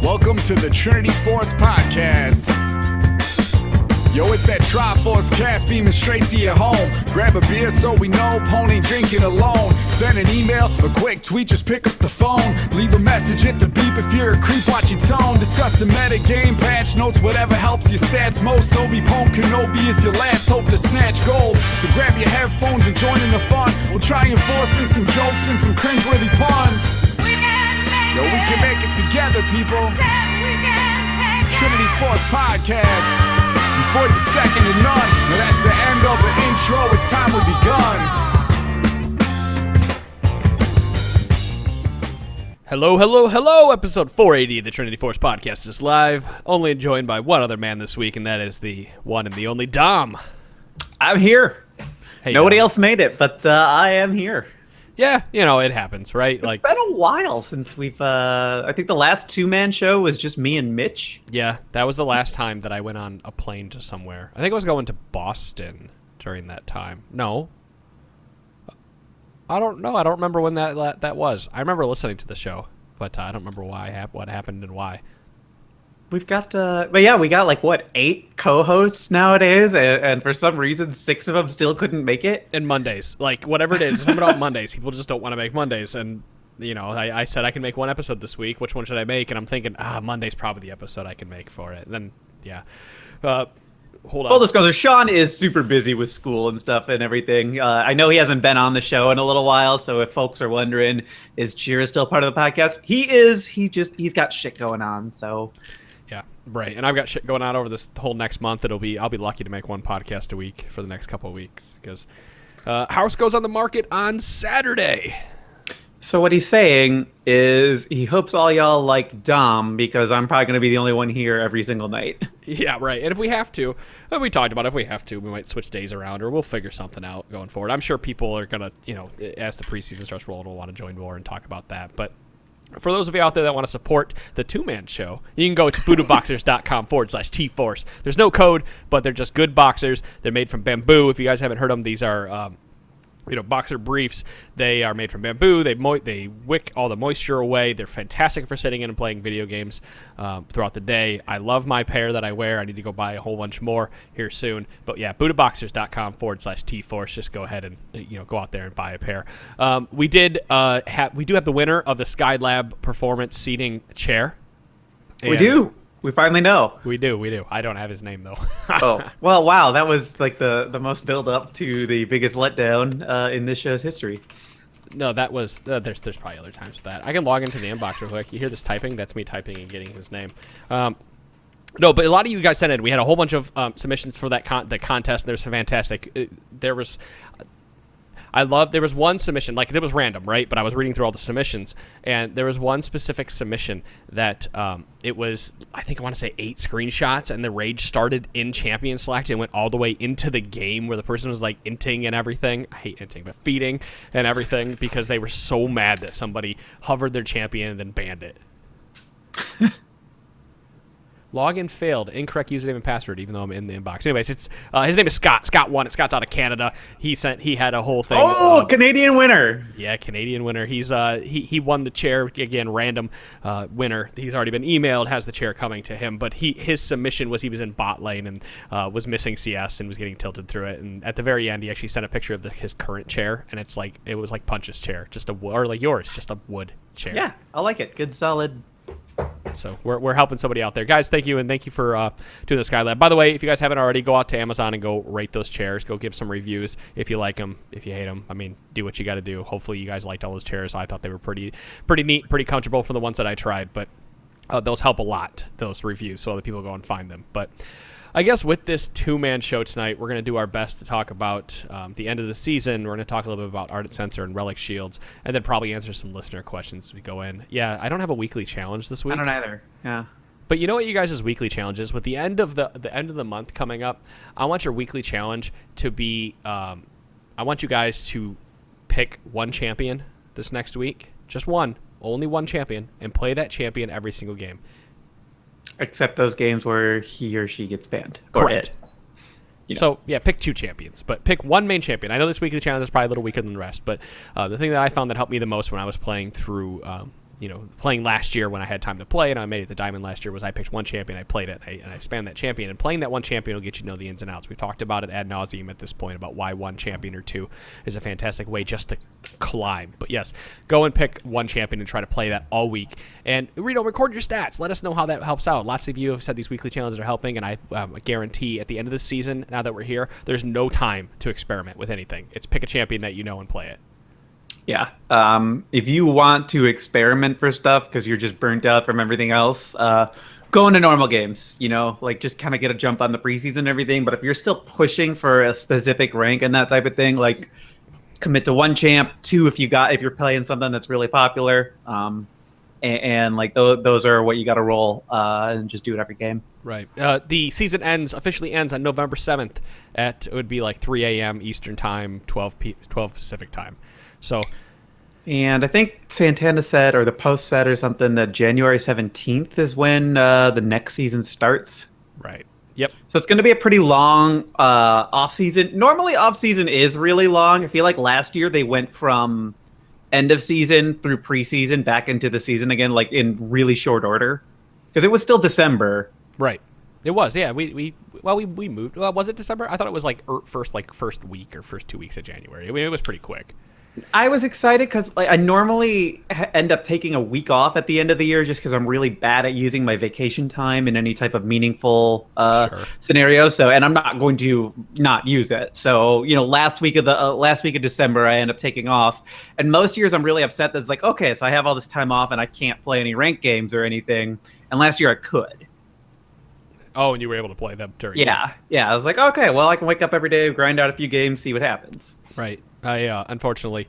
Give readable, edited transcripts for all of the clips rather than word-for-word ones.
Welcome to the Trinity Force Podcast. Yo, it's that Triforce cast beaming straight to your home. Grab a beer so we know Pone ain't drinking alone. Send an email, a quick tweet, just pick up the phone. Leave a message at the beep if you're a creep, watch your tone. Discuss the meta game, patch notes, whatever helps your stats most. Obi-Pone Kenobi is your last hope to snatch gold. So grab your headphones and join in the fun. We'll try and force in some jokes and some cringeworthy puns. Yo, we can make it together, people. Trinity Force Podcast. These boys are second to none. Now that's the end of the intro. It's time we begun. Hello. Episode 480 of the Trinity Force Podcast is live. Only joined by one other man this week, and that is the one and the only Dom. I'm here. Hey, Nobody Dom. else made it, but I am here. Yeah, you know, it happens, right? It's been a while since we've, I think the last two-man show was just me and Mitch. Yeah, that was the last time that I went on a plane to somewhere. I think I was going to Boston during that time. No. I don't know. I don't remember when that was. I remember listening to the show, but I don't remember what happened and why. We've got, but yeah, we got like, 8 co-hosts nowadays, and for some reason, 6 of them still couldn't make it. And Mondays, like, whatever it is, it's something about Mondays. People just don't want to make Mondays, and, you know, I said I can make one episode this week. Which one should I make? And I'm thinking, Monday's probably the episode I can make for it. And then, yeah. Hold on. Full disclosure, Sean is super busy with school and stuff and everything. I know he hasn't been on the show in a little while, so if folks are wondering, is Cheer still part of the podcast? He is. He's got shit going on, so... Yeah, right. And I've got shit going on over this whole next month. I'll be lucky to make one podcast a week for the next couple of weeks because House goes on the market on Saturday. So what he's saying is he hopes all y'all like Dom because I'm probably going to be the only one here every single night. Yeah, right. And if we have to, we talked about if we have to, we might switch days around or we'll figure something out going forward. I'm sure people are going to, you know, as the preseason starts rolling, will want to join more and talk about that. But for those of you out there that want to support the two-man show, you can go to voodooboxers.com/tforce. There's no code, but they're just good boxers. They're made from bamboo. If you guys haven't heard them, these are boxer briefs. They are made from bamboo. They wick all the moisture away. They're fantastic for sitting in and playing video games throughout the day. I love my pair that I wear. I need to go buy a whole bunch more here soon. But yeah, voodooboxers.com/tforce. Just go ahead and go out there and buy a pair. We do have the winner of the Skylab Performance Seating Chair. We do. We finally know. We do. I don't have his name, though. Oh, well, wow. That was like the most build up to the biggest letdown in this show's history. No, that was... there's probably other times for that. I can log into the inbox real quick. You hear this typing? That's me typing and getting his name. No, but a lot of you guys sent in. We had a whole bunch of submissions for that the contest. There's fantastic... there was one submission, like it was random, right? But I was reading through all the submissions, and there was one specific submission that it was, I think I want to say 8 screenshots, and the rage started in Champion Select and went all the way into the game where the person was like inting and everything. I hate inting, but feeding and everything because they were so mad that somebody hovered their champion and then banned it. Login failed. Incorrect username and password, even though I'm in the inbox. Anyways, it's his name is Scott. Scott won it. Scott's out of Canada. He had a whole thing. Oh, Canadian winner. Yeah, Canadian winner. He's he won the chair again. Random winner. He's already been emailed. Has the chair coming to him. But his submission was he was in bot lane and was missing CS and was getting tilted through it. And at the very end, he actually sent a picture of his current chair, and it was like Punch's chair, just or like yours, just a wood chair. Yeah, I like it. Good, solid. So we're helping somebody out there. Guys, thank you, and thank you for doing the Skylab. By the way, if you guys haven't already, go out to Amazon and go rate those chairs. Go give some reviews if you like them, if you hate them. I mean, do what you got to do. Hopefully you guys liked all those chairs. I thought they were pretty neat, pretty comfortable for the ones that I tried, but those help a lot, those reviews, so other people go and find them. But I guess with this two-man show tonight, we're going to do our best to talk about the end of the season. We're going to talk a little bit about Ardent Censor and Relic Shields, and then probably answer some listener questions as we go in. Yeah, I don't have a weekly challenge this week. I don't either. Yeah. But you know what you guys' weekly challenge is? With the end of the month coming up, I want your weekly challenge to be I want you guys to pick one champion this next week. Just one. Only one champion. And play that champion every single game. Except those games where he or she gets banned. Correct. So, yeah, pick 2 champions, but pick 1 main champion. I know this weekly challenge is probably a little weaker than the rest, but the thing that I found that helped me the most when I was playing through, playing last year when I had time to play, and I made it to Diamond last year, was I picked 1 champion, I played it, and I spammed that champion. And playing that 1 champion will get you to know the ins and outs. We've talked about it ad nauseum at this point about why 1 champion or 2 is a fantastic way just to climb. But yes, go and pick 1 champion and try to play that all week. And, record your stats. Let us know how that helps out. Lots of you have said these weekly challenges are helping, and I guarantee at the end of this season, now that we're here, there's no time to experiment with anything. It's pick a champion that you know and play it. Yeah. If you want to experiment for stuff because you're just burnt out from everything else, go into normal games, just kind of get a jump on the preseason and everything. But if you're still pushing for a specific rank and that type of thing, like commit to 1 champ, 2 if you're playing something that's really popular. And like those are what you got to roll and just do it every game. Right. The season officially ends on November 7th it would be like 3 a.m. Eastern time, 12 Pacific time. So, and I think Santana said, or the Post said or something, that January 17th is when the next season starts. Right. Yep. So it's going to be a pretty long off season. Normally off season is really long. I feel like last year they went from end of season through preseason back into the season again, like in really short order, because it was still December. Right. It was. Yeah. We moved. Well, was it December? I thought it was like first week or first 2 weeks of January. I mean, it was pretty quick. I was excited because I normally end up taking a week off at the end of the year just because I'm really bad at using my vacation time in any type of meaningful scenario. So, and I'm not going to not use it. So, last week of December, I end up taking off. And most years, I'm really upset that it's like, okay, so I have all this time off and I can't play any ranked games or anything. And last year I could. Oh, and you were able to play them during. Yeah. I was like, okay, well, I can wake up every day, grind out a few games, see what happens. Right. I unfortunately,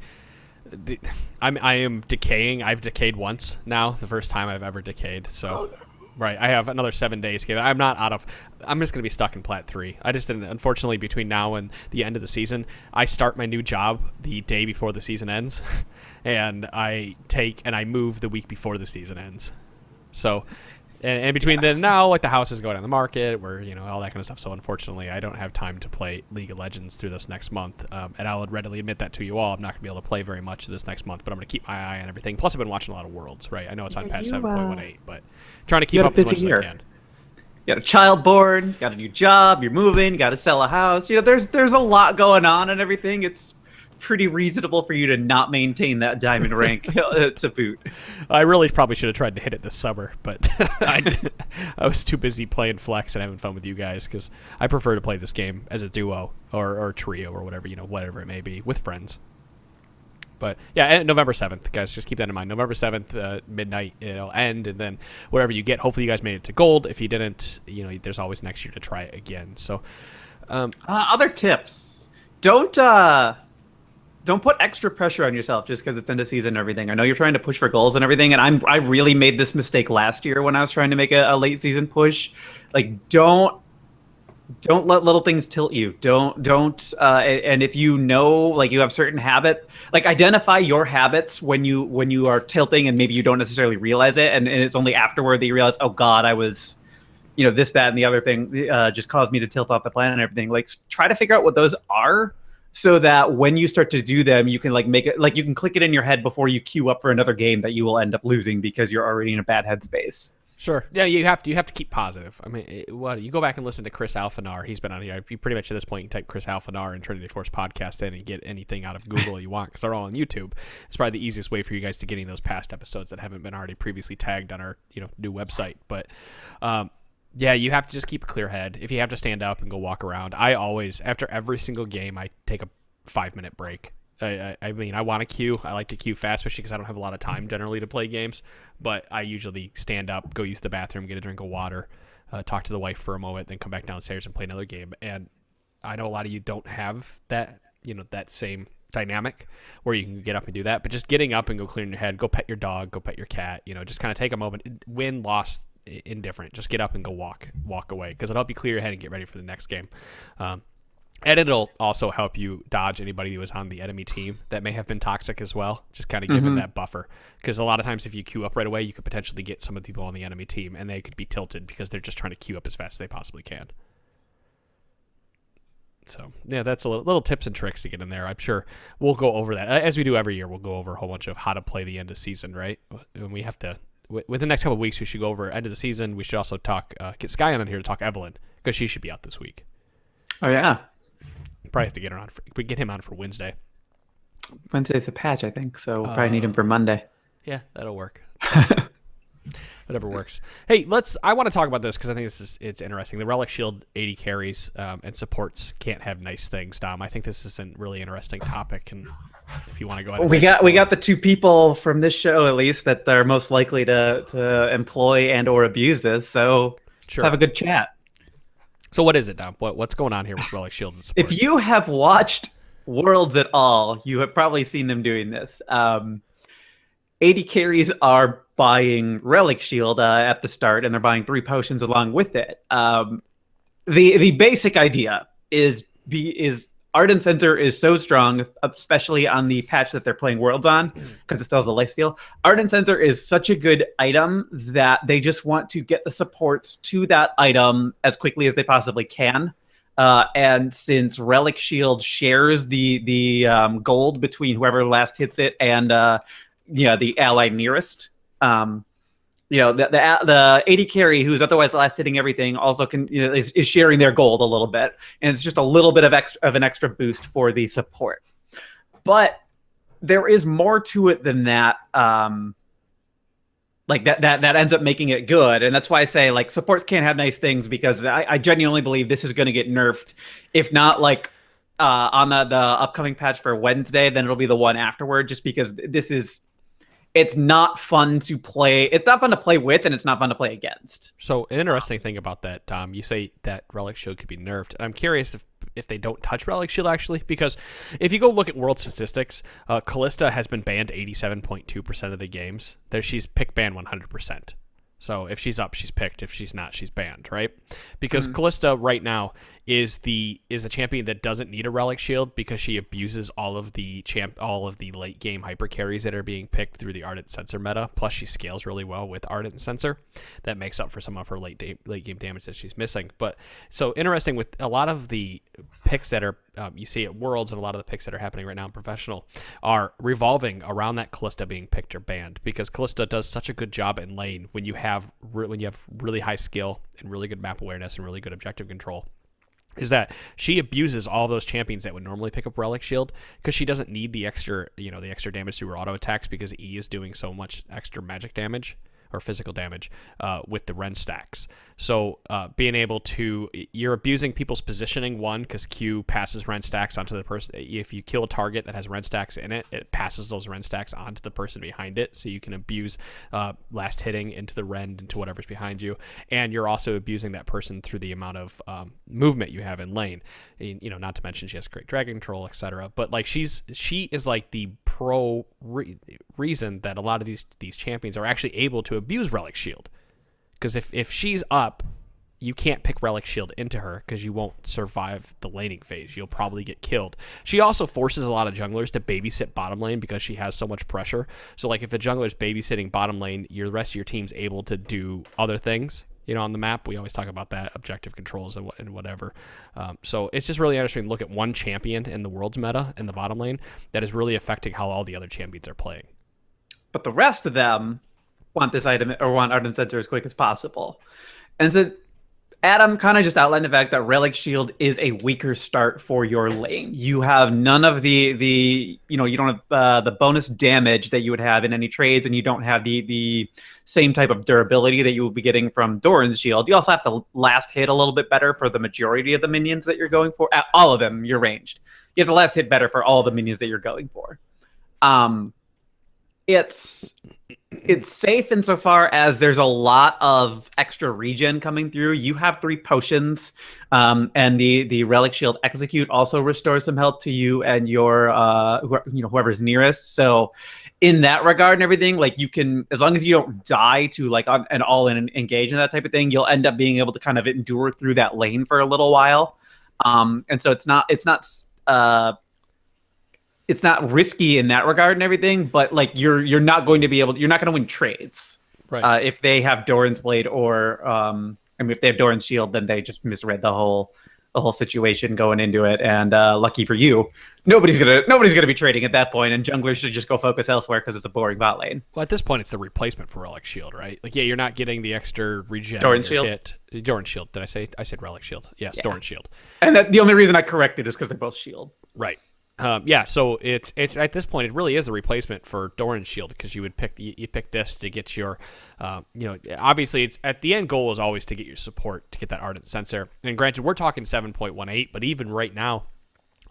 I am decaying. I've decayed once now, the first time I've ever decayed. So, right, I have another 7 days. I'm not out of. I'm just gonna be stuck in Plat 3. I just didn't. Unfortunately, between now and the end of the season, I start my new job the day before the season ends, and I move the week before the season ends. So. And between then and now, like the house is going on the market, where all that kind of stuff. So unfortunately, I don't have time to play League of Legends through this next month. And I would readily admit that to you all. I'm not going to be able to play very much this next month, but I'm going to keep my eye on everything. Plus, I've been watching a lot of Worlds, right? I know it's on patch 7.18, but trying to keep up as much as I can. You got a child born, you got a new job, you're moving, you got to sell a house. There's a lot going on and everything. It's pretty reasonable for you to not maintain that diamond rank to boot. I really probably should have tried to hit it this summer, but I was too busy playing Flex and having fun with you guys because I prefer to play this game as a duo or trio or whatever, whatever it may be, with friends. But yeah, and November 7th, guys, just keep that in mind. November 7th, midnight, it'll end, and then whatever you get, hopefully you guys made it to gold. If you didn't, there's always next year to try it again. So, other tips: don't put extra pressure on yourself just because it's end of season and everything. I know you're trying to push for goals and everything, and I really made this mistake last year when I was trying to make a late season push. Like, don't let little things tilt you. And if like you have certain habit, like identify your habits when you are tilting and maybe you don't necessarily realize it, and it's only afterward that you realize, oh God, I was, this, that, and the other thing just caused me to tilt off the plan and everything. Like, try to figure out what those are, so that when you start to do them, you can make it, you can click it in your head before you queue up for another game that you will end up losing because you're already in a bad headspace. Sure. Yeah, you have to keep positive. I mean, you go back and listen to Chris Alphanar. He's been on here. You pretty much at this point, you can type Chris Alphanar and Trinity Force podcast in and get anything out of Google you want because they're all on YouTube. It's probably the easiest way for you guys to getting those past episodes that haven't been already previously tagged on our new website. But yeah, you have to just keep a clear head. If you have to stand up and go walk around, I always, after every single game, I take a 5-minute break. I mean, I want to queue. I like to queue fast, especially because I don't have a lot of time generally to play games. But I usually stand up, go use the bathroom, get a drink of water, talk to the wife for a moment, then come back downstairs and play another game. And I know a lot of you don't have that, that same dynamic where you can get up and do that. But just getting up and go clearing your head, go pet your dog, go pet your cat, just kind of take a moment, win, loss, indifferent. Just get up and go walk away because it'll help you clear your head and get ready for the next game. And it'll also help you dodge anybody who was on the enemy team that may have been toxic as well. Just kind of give them that buffer. Because a lot of times if you queue up right away, you could potentially get some of the people on the enemy team, and they could be tilted because they're just trying to queue up as fast as they possibly can. So yeah, that's a little tips and tricks to get in there. I'm sure we'll go over that as we do every year. We'll go over a whole bunch of how to play the end of season, right? And we have to within the next couple of weeks. We should go over end of the season. We should also talk get Sky on here to talk Evelyn because she should be out this week. Oh yeah, probably have to get her on. We get him on for Wednesday. Wednesday's the patch, I think. So we'll probably need him for Monday. Yeah, that'll work. Whatever works. Hey, I want to talk about this because I think it's interesting. The Relic Shield 80 carries and supports can't have nice things, Dom. I think this is a really interesting topic, and if you want to go ahead, we got the two people from this show at least that are most likely to employ and or abuse this. So sure. Let's have a good chat. So what is it, Dom? What's going on here with Relic Shield and supports? If you have watched Worlds at all, you have probably seen them doing this. 80 carries are buying Relic Shield at the start, and they're buying 3 potions along with it. The basic idea is Ardent Censor is so strong, especially on the patch that they're playing Worlds on, because it still has the lifesteal. Ardent Censor is such a good item that they just want to get the supports to that item as quickly as they possibly can. And since Relic Shield shares the gold between whoever last hits it and the ally nearest, the 80 carry who's otherwise last hitting everything also is sharing their gold a little bit, and it's just a little bit of an extra boost for the support. But there is more to it than that. That ends up making it good, and that's why I say supports can't have nice things, because I genuinely believe this is going to get nerfed, if not on the upcoming patch for Wednesday, then it'll be the one afterward, just because it's not fun to play. It's not fun to play with, and it's not fun to play against. So an interesting thing about that, Tom, you say that Relic Shield could be nerfed. I'm curious if they don't touch Relic Shield, actually, because if you go look at world statistics, Kalista has been banned 87.2% of the games. She's pick banned 100%. So if she's up, she's picked. If she's not, she's banned, right? Because Kalista right now is a champion that doesn't need a Relic Shield, because she abuses all of the late game hyper carries that are being picked through the Ardent Censor meta. Plus, she scales really well with Ardent Censor. That makes up for some of her late game damage that she's missing. But so interesting with a lot of the picks that are you see at Worlds, and a lot of the picks that are happening right now in Professional are revolving around that Kalista being picked or banned, because Kalista does such a good job in lane when you have really high skill and really good map awareness and really good objective control. Is that she abuses all those champions that would normally pick up Relic Shield, because she doesn't need the extra damage through her auto attacks, because E is doing so much extra magic damage or physical damage with the Ren stacks. So being able to, you're abusing people's positioning, one, because Q passes Ren stacks onto the person. If you kill a target that has Ren stacks in it, it passes those Ren stacks onto the person behind it, so you can abuse last hitting into the Ren, into whatever's behind you. And you're also abusing that person through the amount of movement you have in lane. Not to mention she has great dragon control, etc. But she is the pro reason that a lot of these champions are actually able to abuse Relic Shield, because if she's up, you can't pick Relic Shield into her, because you won't survive the laning phase. You'll probably get killed. She also forces a lot of junglers to babysit bottom lane, because she has so much pressure. So if a jungler's babysitting bottom lane, the rest of your team's able to do other things on the map. We always talk about that, objective controls and whatever. So it's just really interesting to look at one champion in the World's meta in the bottom lane that is really affecting how all the other champions are playing. But the rest of them want this item, or want Ardent Censor as quick as possible. And so Adam kind of just outlined the fact that Relic Shield is a weaker start for your lane. You have none of you don't have the bonus damage that you would have in any trades, and you don't have the same type of durability that you would be getting from Doran's Shield. You also have to last hit a little bit better for the majority of the minions that you're going for. All of them, you're ranged. You have to last hit better for all the minions that you're going for. It's safe insofar as there's a lot of extra regen coming through. You have 3 potions, and the Relic Shield Execute also restores some health to you and your whoever's nearest. So in that regard and everything, you can, as long as you don't die to an all-in engage and that type of thing, you'll end up being able to kind of endure through that lane for a little while. And so it's not risky in that regard and everything, but you're not going to win trades, right? If they have Doran's Blade, or if they have Doran's Shield, then they just misread the whole the whole situation going into it. And lucky for you, nobody's gonna be trading at that point, and junglers should just go focus elsewhere because it's a boring bot lane. Well, at this point, it's the replacement for Relic Shield, right? Like, yeah, you're not getting the extra regen. Doran Shield? Doran Shield. Did I say? I said Relic Shield. Yes, yeah. Doran Shield. And the only reason I corrected is because they're both shield. Right. So it's at this point it really is the replacement for Doran's Shield, because you would pick this to get your, obviously it's at the end goal is always to get your support to get that Ardent Censor. And granted, we're talking 7.18, but even right now,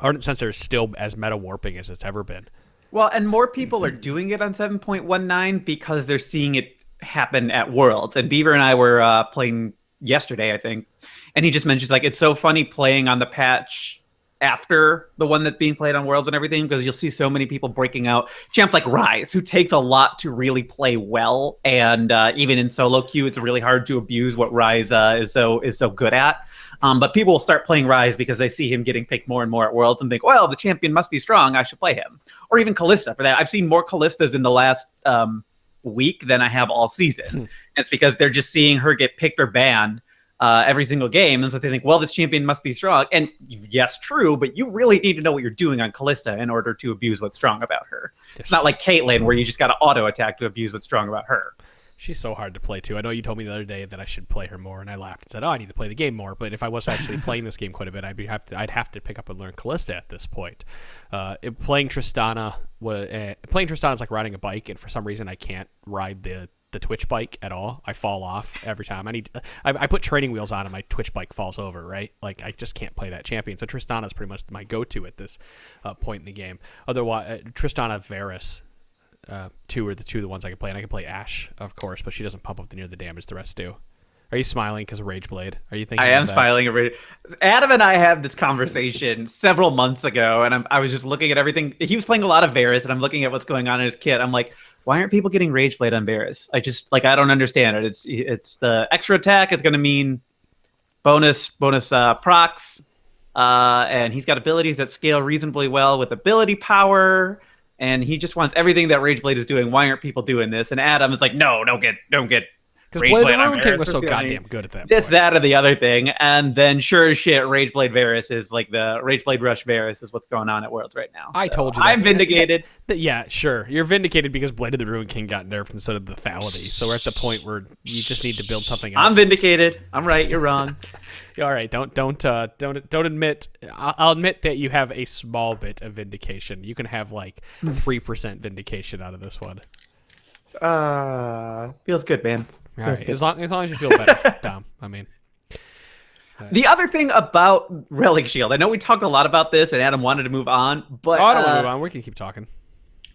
Ardent Censor is still as meta warping as it's ever been. Well, and more people are doing it on 7.19 because they're seeing it happen at Worlds. And Beaver and I were playing yesterday, I think, and he just mentions like it's so funny playing on the patch after the one that's being played on Worlds and everything, because you'll see so many people breaking out. Champs like Ryze, who takes a lot to really play well, and even in solo queue, it's really hard to abuse what Ryze is so good at. But people will start playing Ryze because they see him getting picked more and more at Worlds and think, well, the champion must be strong, I should play him. Or even Kalista for that. I've seen more Kalistas in the last week than I have all season. And it's because they're just seeing her get picked or banned every single game, and so they think, well, this champion must be strong. And yes, true, but you really need to know what you're doing on Kalista in order to abuse what's strong about her. It's not like Caitlyn, where you just got to auto attack to abuse what's strong about her. She's so hard to play too. I know you told me the other day that I should play her more, and I laughed and said, "Oh, I need to play the game more." But if I was actually playing this game quite a bit, I'd have to pick up and learn Kalista at this point. Playing Tristana is like riding a bike, and for some reason I can't ride the Twitch bike at all. I fall off every time. I put training wheels on and my Twitch bike falls over, right? Like, I just can't play that champion. So Tristana is pretty much my go-to at this point in the game. Otherwise, Tristana, Varus, two are the ones I can play. And I can play Ashe, of course, but she doesn't pump up near the damage the rest do. Are you smiling because of Rageblade? Are you thinking? I am smiling. Adam and I had this conversation several months ago, and I was just looking at everything. He was playing a lot of Varus, and I'm looking at what's going on in his kit. I'm like, why aren't people getting Rageblade on Varus? I don't understand it. It's the extra attack. It's going to mean bonus procs, and he's got abilities that scale reasonably well with ability power, and he just wants everything that Rageblade is doing. Why aren't people doing this? And Adam is like, no, don't get. Because Blade of the Ruin King was so goddamn good at that This, point. that, or the other thing. And then sure as shit, Rageblade Varus is like the Rageblade Rush Varus is what's going on at Worlds right now. I told you that. I'm vindicated. Yeah, sure. You're vindicated because Blade of the Ruin King got nerfed instead of the lethality. So we're at the point where you just need to build something else. I'm vindicated. I'm right. You're wrong. All right. Don't admit. I'll admit that you have a small bit of vindication. You can have like 3% vindication out of this one. Feels good, man. All right. As long as you feel better, Dom. I mean, the other thing about Relic Shield, I know we talked a lot about this, and Adam wanted to move on, but I don't want to move on. We can keep talking.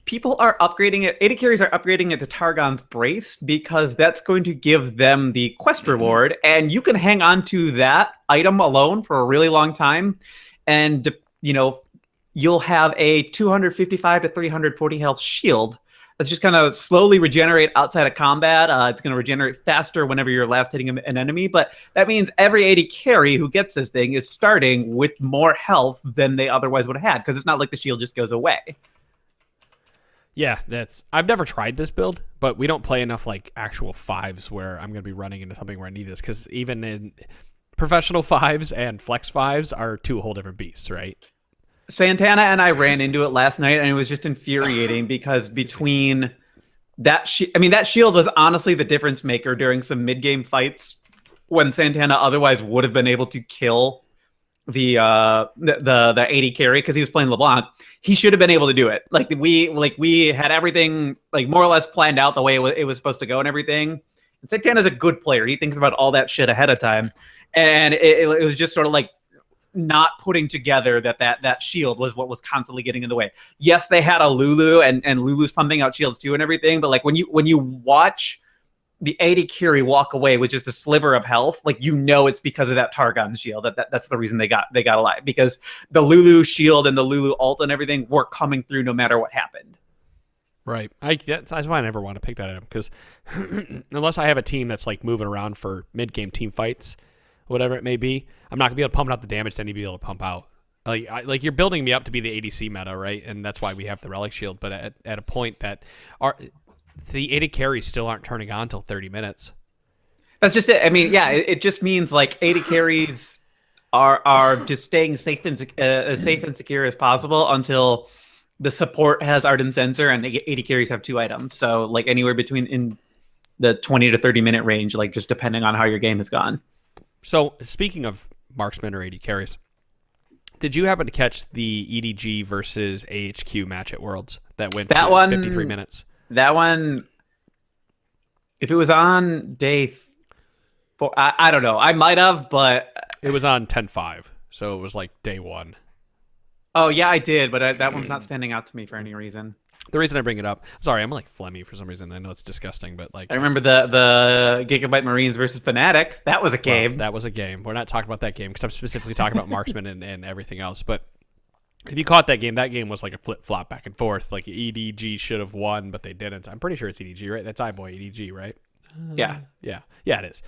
People are upgrading it. AD carries are upgrading it to Targon's Brace because that's going to give them the quest reward, and you can hang on to that item alone for a really long time, and you'll have a 255 to 340 health shield. That's just kind of slowly regenerate outside of combat. It's going to regenerate faster whenever you're last hitting an enemy. But that means every AD carry who gets this thing is starting with more health than they otherwise would have had, because it's not like the shield just goes away. Yeah, I've never tried this build, but we don't play enough like actual fives where I'm going to be running into something where I need this, because even in professional fives and flex fives are two whole different beasts, right? Santana and I ran into it last night, and it was just infuriating because between that shield was honestly the difference maker during some mid-game fights when Santana otherwise would have been able to kill the AD carry because he was playing LeBlanc. He should have been able to do it. We had everything like more or less planned out the way it was supposed to go and everything. And Santana's a good player. He thinks about all that shit ahead of time, and it was just sort of like not putting together that shield was what was constantly getting in the way. Yes, they had a Lulu and Lulu's pumping out shields too and everything, but like when you watch the AD carry walk away with just a sliver of health, like it's because of that Targon shield. That's the reason they got alive, because the Lulu shield and the Lulu ult and everything were coming through no matter what happened. Right. That's why I never want to pick that up, because unless I have a team that's like moving around for mid-game team fights, whatever it may be, I'm not gonna be able to pump out the damage that I need to be able to pump out. Like you're building me up to be the ADC meta, right? And that's why we have the Relic Shield. But at a point that the AD carries still aren't turning on until 30 minutes. That's just it. I mean, yeah, it just means like AD carries are just staying safe and as safe and secure as possible until the support has Ardent Censor and the AD carries have 2 items. So like anywhere between in the 20 to 30 minute range, like just depending on how your game has gone. So speaking of marksman or AD carries, did you happen to catch the EDG versus AHQ match at Worlds that went That to one, 53 minutes? That one, if it was on day 4, I don't know. I might have, but It was on 10-5, so it was like day 1. oh yeah, I did, but that one's not standing out to me for any reason. The reason I bring it up, sorry, I'm like phlegmy for some reason. I know it's disgusting, but like I remember the Gigabyte Marines versus Fnatic. That was a game. Well, that was a game. We're not talking about that game because I'm specifically talking about marksman and everything else. But if you caught that game was like a flip-flop back and forth. Like EDG should have won, but they didn't. I'm pretty sure it's EDG, right? That's iBoy EDG, right? Yeah, it is.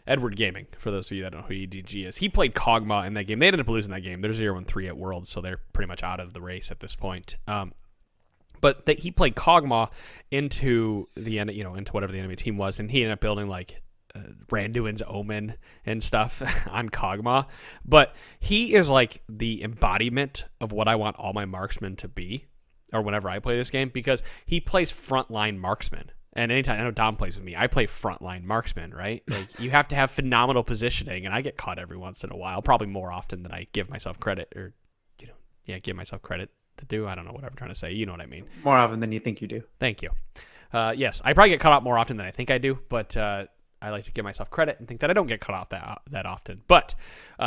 Edward Gaming, for those of you that don't know who EDG is. He played Kog'Maw in that game. They ended up losing that game. They're 0-3 at Worlds, so they're pretty much out of the race at this point. But he played Kog'Maw into into whatever the enemy team was, and he ended up building like Randuin's Omen and stuff on Kog'Maw. But he is like the embodiment of what I want all my marksmen to be, or whenever I play this game, because he plays frontline marksman. And anytime, I know Dom plays with me, I play frontline marksman, right? Like you have to have phenomenal positioning, and I get caught every once in a while, probably more often than I give myself credit, or give myself credit to do. I don't know what I'm trying to say. You know what I mean. more often than you think you do. Thank you. Yes, I probably get cut off more often than I think I do, but I like to give myself credit and think that I don't get cut off that often. But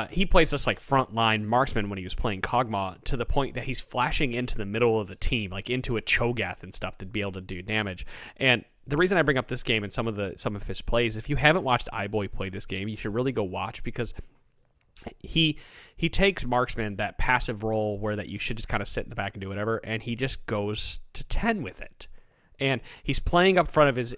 he plays this like frontline marksman when he was playing Kog'Maw, to the point that he's flashing into the middle of the team, like into a Cho'Gath and stuff, to be able to do damage. And the reason I bring up this game and some of his plays, if you haven't watched iBoy play this game, you should really go watch, because he takes marksman, that passive role where that you should just kind of sit in the back and do whatever, and he just goes to 10 with it. And he's playing in front of his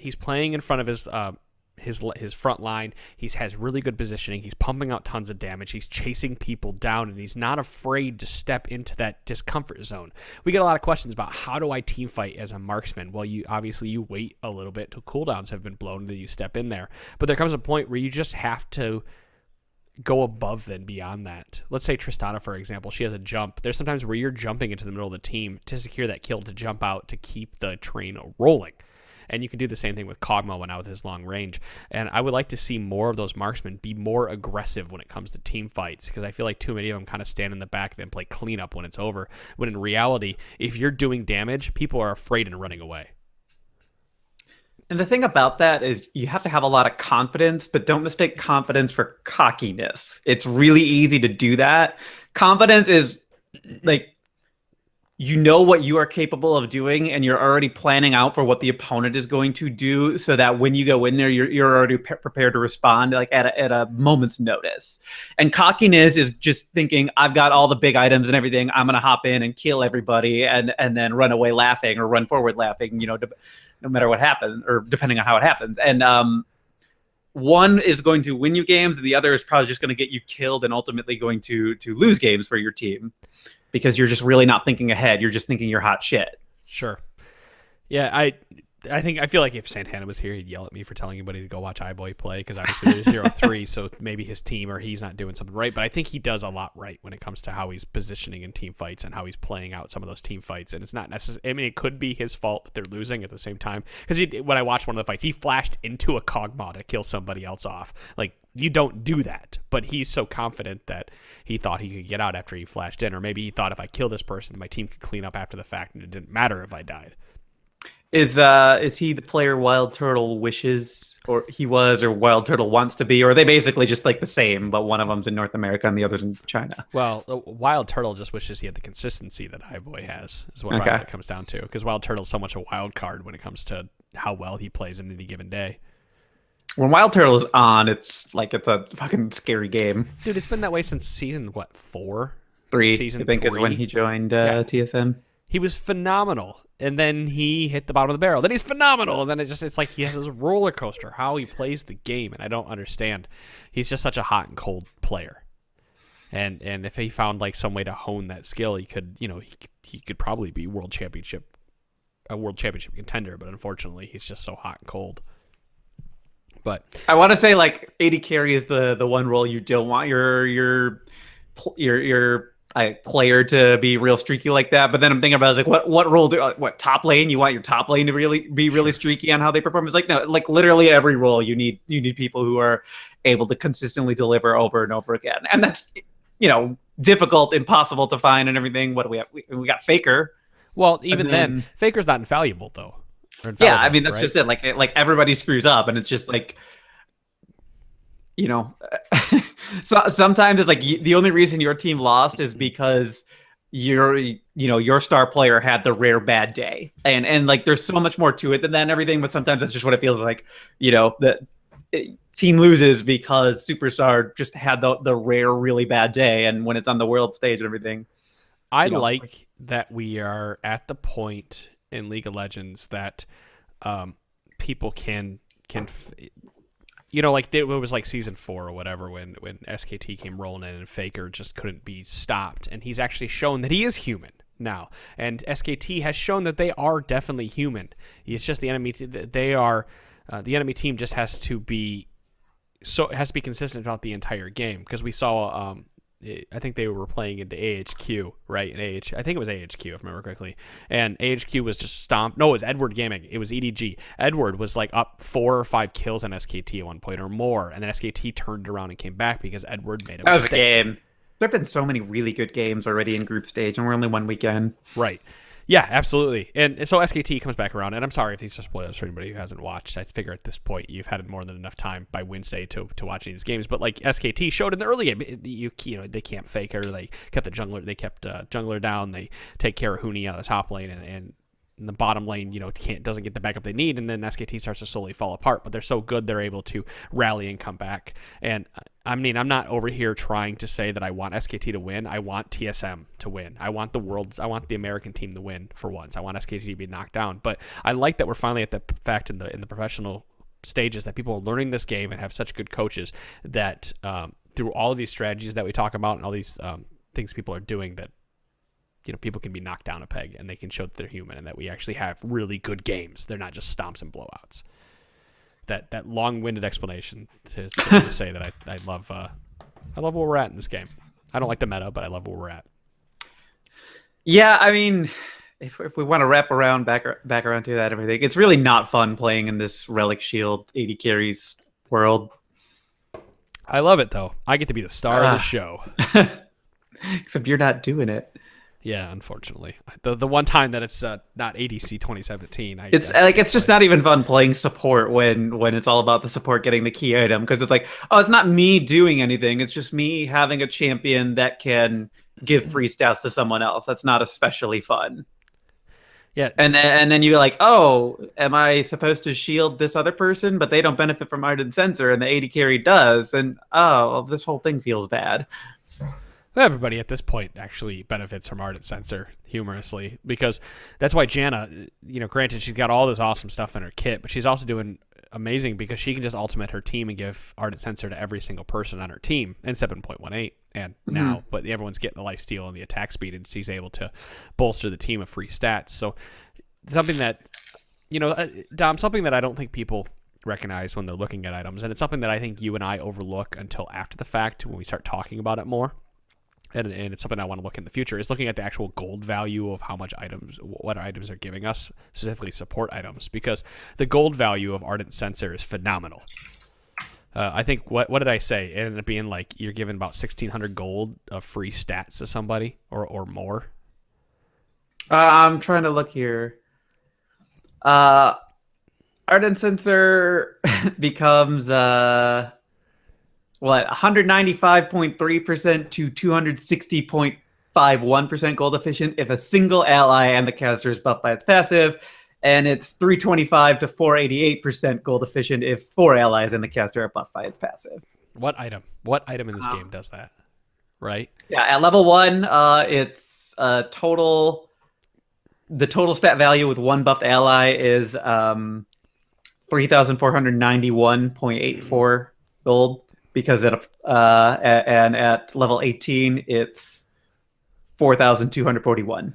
front line. He has really good positioning. He's pumping out tons of damage. He's chasing people down, and he's not afraid to step into that discomfort zone. We get a lot of questions about how do I team fight as a marksman? Well, you wait a little bit till cooldowns have been blown, and then you step in there. But there comes a point where you just have to go above and beyond that. Let's say Tristana, for example, she has a jump. There's sometimes where you're jumping into the middle of the team to secure that kill, to jump out, to keep the train rolling. And you can do the same thing with Kog'Maw when out with his long range. And I would like to see more of those marksmen be more aggressive when it comes to team fights, because I feel like too many of them kind of stand in the back and then play cleanup when it's over. When in reality, if you're doing damage, people are afraid and running away. And the thing about that is you have to have a lot of confidence, but don't mistake confidence for cockiness. It's really easy to do that. Confidence is like, you know what you are capable of doing, and you're already planning out for what the opponent is going to do, so that when you go in there, you're already prepared to respond like at a moment's notice. And cockiness is just thinking, I've got all the big items and everything, I'm gonna hop in and kill everybody, and then run away laughing or run forward laughing, no matter what happens, or depending on how it happens. And one is going to win you games, and the other is probably just going to get you killed and ultimately going to lose games for your team, because you're just really not thinking ahead. You're just thinking you're hot shit. Sure. Yeah, I feel like if Santana was here, he'd yell at me for telling anybody to go watch iBoy play, because obviously they're 0-3, so maybe his team or he's not doing something right. But I think he does a lot right when it comes to how he's positioning in team fights and how he's playing out some of those team fights. And it's not necessarily, I mean, it could be his fault that they're losing at the same time. Because when I watched one of the fights, he flashed into a Kog'Maw to kill somebody else off. Like, you don't do that. But he's so confident that he thought he could get out after he flashed in. Or maybe he thought, if I kill this person, my team could clean up after the fact, and it didn't matter if I died. Is he the player Wild Turtle wishes, or he was, or Wild Turtle wants to be, or are they basically just like the same, but one of them's in North America and the other's in China? Well, Wild Turtle just wishes he had the consistency that iBoy has, is what it comes down to. Because Wild Turtle's so much a wild card when it comes to how well he plays in any given day. When Wild Turtle is on, it's like it's a fucking scary game. Dude, it's been that way since season, 4? Season I think 3 is when he joined TSM. He was phenomenal, and then he hit the bottom of the barrel. Then he's phenomenal, and then it's like he has this roller coaster how he plays the game, and I don't understand. He's just such a hot and cold player, and if he found like some way to hone that skill, he could he could probably be a world championship contender. But unfortunately, he's just so hot and cold. But I want to say like AD carry is the one role you don't want your player to be real streaky like that. But then I'm thinking about what role what top lane you want your top lane to really be really streaky on how they perform. It's like no, like literally every role you need people who are able to consistently deliver over and over again, and that's difficult, impossible to find, and everything. What do we have? We got Faker. Well, even then, Faker's not infallible though. Yeah, I mean that's just it. Like everybody screws up, and it's just like, so sometimes it's like the only reason your team lost is because your star player had the rare bad day, and like there's so much more to it than that and everything. But sometimes that's just what it feels like. That team loses because superstar just had the rare really bad day, and when it's on the world stage and everything. I like that we are at the point in League of Legends that people can like it was like season 4 or whatever when SKT came rolling in and Faker just couldn't be stopped, and he's actually shown that he is human now, and SKT has shown that they are definitely human. It's just the enemy the enemy team just has to be consistent throughout the entire game, because we saw I think they were playing into AHQ, right? I think it was AHQ, if I remember correctly. And AHQ was just stomped. No, it was Edward Gaming. It was EDG. Edward was like up 4 or 5 kills on SKT at one point or more. And then SKT turned around and came back because Edward made a mistake. That was a game. There have been so many really good games already in group stage, and we're only one weekend. Right. Yeah, absolutely. And so SKT comes back around, and I'm sorry if these are spoilers for anybody who hasn't watched. I figure at this point you've had more than enough time by Wednesday to watch these games. But like SKT showed in the early game, they can't fake her. They kept jungler down. They take care of Huni on the top lane, and in the bottom lane, doesn't get the backup they need, and then SKT starts to slowly fall apart. But they're so good, they're able to rally and come back. And I mean, I'm not over here trying to say that I want SKT to win. I want TSM to win. I want the American team to win for once. I want SKT to be knocked down. But I like that we're finally at the fact in the professional stages that people are learning this game and have such good coaches that through all of these strategies that we talk about and all these things people are doing, that people can be knocked down a peg and they can show that they're human and that we actually have really good games. They're not just stomps and blowouts. That long-winded explanation to say that I love where we're at in this game. I don't like the meta, but I love where we're at. Yeah, I mean, if we want to wrap around back around to that everything, it's really not fun playing in this Relic Shield 80 carries world. I love it though. I get to be the star of the show. Except you're not doing it. Yeah, unfortunately, the one time that it's not ADC 2017, it's just not even fun playing support when it's all about the support getting the key item, because it's like, oh, it's not me doing anything, it's just me having a champion that can give free stats to someone else. That's not especially fun. Yeah, and then you're like, oh, am I supposed to shield this other person, but they don't benefit from Ardent Censor, and the AD carry does? And well, this whole thing feels bad. Everybody at this point actually benefits from Ardent Censor, humorously, because that's why Janna, granted she's got all this awesome stuff in her kit, but she's also doing amazing because she can just ultimate her team and give Ardent Censor to every single person on her team in 7.18 and now, but everyone's getting the lifesteal and the attack speed, and she's able to bolster the team of free stats. So something that, Dom, something that I don't think people recognize when they're looking at items, and it's something that I think you and I overlook until after the fact when we start talking about it more. And it's something I want to look in the future, is looking at the actual gold value of how much what items are giving us, specifically support items, because the gold value of Ardent Censor is phenomenal. I think, what did I say? It ended up being like you're giving about 1,600 gold of free stats to somebody or more. I'm trying to look here. Ardent Censor becomes 195.3% to 260.51% gold efficient if a single ally and the caster is buffed by its passive, and it's 325 to 488% gold efficient if 4 allies and the caster are buffed by its passive. What item in this game does that? Right? Yeah, at level 1, it's the total stat value with one buffed ally is 3,491.84 gold. Because at level 18, it's 4,241.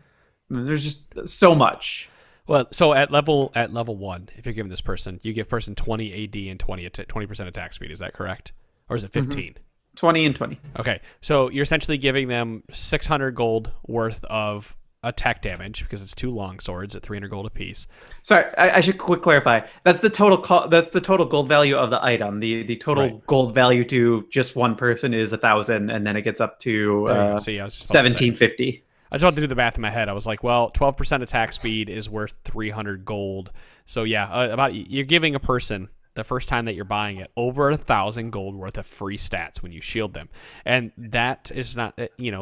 There's just so much. Well, so at level 1, if you're giving this person, you give person 20 AD and 20% attack speed. Is that correct? Or is it 15? 20 and 20. Okay, so you're essentially giving them 600 gold worth of attack damage because it's 2 long swords at 300 gold apiece. Sorry, I should quick clarify. That's the total that's the total gold value of the item. The total gold value to just one person is 1,000, and then it gets up to 1,750. I just wanted to do the math in my head. I was like, well, 12% attack speed is worth 300 gold. So yeah, you're giving a person the first time that you're buying it over 1,000 gold worth of free stats when you shield them, and that is not,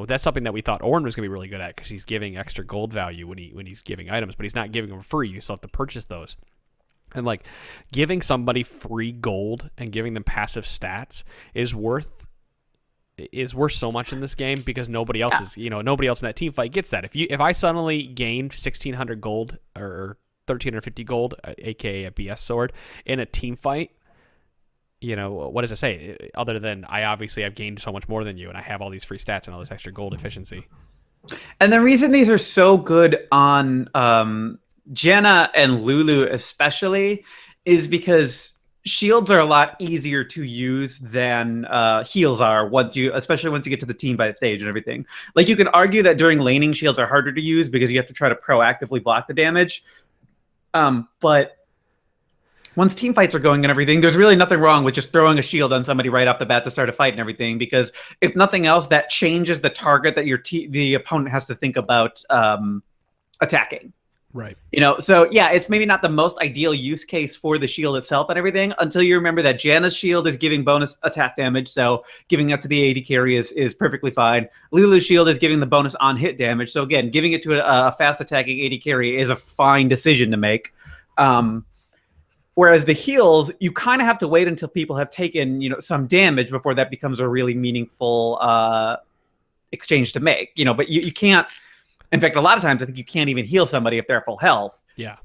that's something that we thought Ornn was going to be really good at because he's giving extra gold value when he's giving items, but he's not giving them free. You still have to purchase those. And like giving somebody free gold and giving them passive stats is worth so much in this game because nobody else is, nobody else in that team fight gets that. If I suddenly gained 1,600 gold or 1,350 gold, aka a BS sword, in a team fight, what does it say? Other than I've gained so much more than you and I have all these free stats and all this extra gold efficiency. And the reason these are so good on Janna and Lulu especially is because shields are a lot easier to use than heals are especially once you get to the team fight stage and everything. Like you can argue that during laning shields are harder to use because you have to try to proactively block the damage. But once team fights are going and everything, there's really nothing wrong with just throwing a shield on somebody right off the bat to start a fight and everything, because if nothing else, that changes the target that the opponent has to think about attacking. Right. So yeah, it's maybe not the most ideal use case for the shield itself and everything until you remember that Janna's shield is giving bonus attack damage, so giving that to the AD carry is perfectly fine. Lulu's shield is giving the bonus on hit damage, so again, giving it to a fast attacking AD carry is a fine decision to make. Whereas the heals, you kind of have to wait until people have taken some damage before that becomes a really meaningful exchange to make. But you can't. In fact, a lot of times I think you can't even heal somebody if they're full health. Yeah.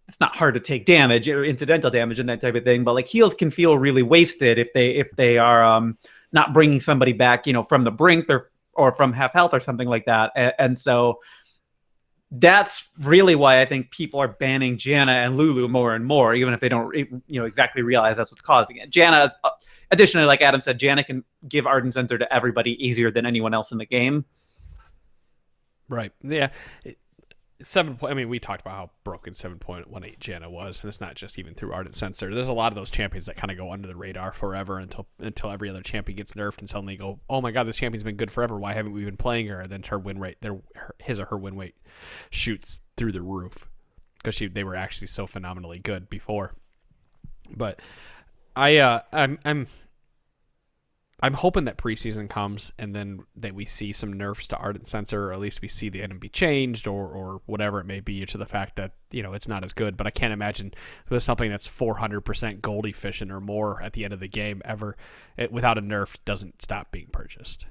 It's not hard to take damage or incidental damage and that type of thing, but like heals can feel really wasted if they are not bringing somebody back, from the brink or from half health or something like that. And so that's really why I think people are banning Janna and Lulu more and more, even if they don't exactly realize that's what's causing it. Janna, additionally, like Adam said, Janna can give Ardent Censor to everybody easier than anyone else in the game. Right. Yeah. 7. We talked about how broken 7.18 Janna was, and it's not just even through Ardent Censor. There's a lot of those champions that kind of go under the radar forever until every other champion gets nerfed and suddenly go, oh my god, this champion's been good forever. Why haven't we been playing her? And then her win rate, his or her win rate, shoots through the roof because they were actually so phenomenally good before. But I'm hoping that preseason comes and then that we see some nerfs to Ardent Censor, or at least we see the item be changed or whatever it may be, to the fact that, it's not as good. But I can't imagine there's something that's 400% gold efficient or more at the end of the game ever. Without a nerf, doesn't stop being purchased.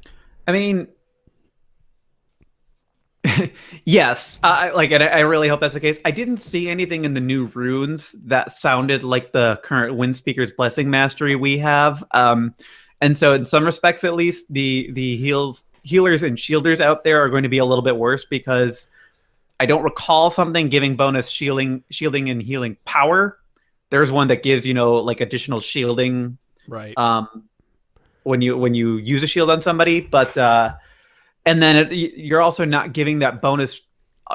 Yes, I really hope that's the case. I didn't see anything in the new runes that sounded like the current Windspeaker's Blessing Mastery we have. And so in some respects, at least, the healers and shielders out there are going to be a little bit worse, because I don't recall something giving bonus shielding and healing power. There's one that gives, additional shielding. Right. When you use a shield on somebody, but and then you're also not giving that bonus,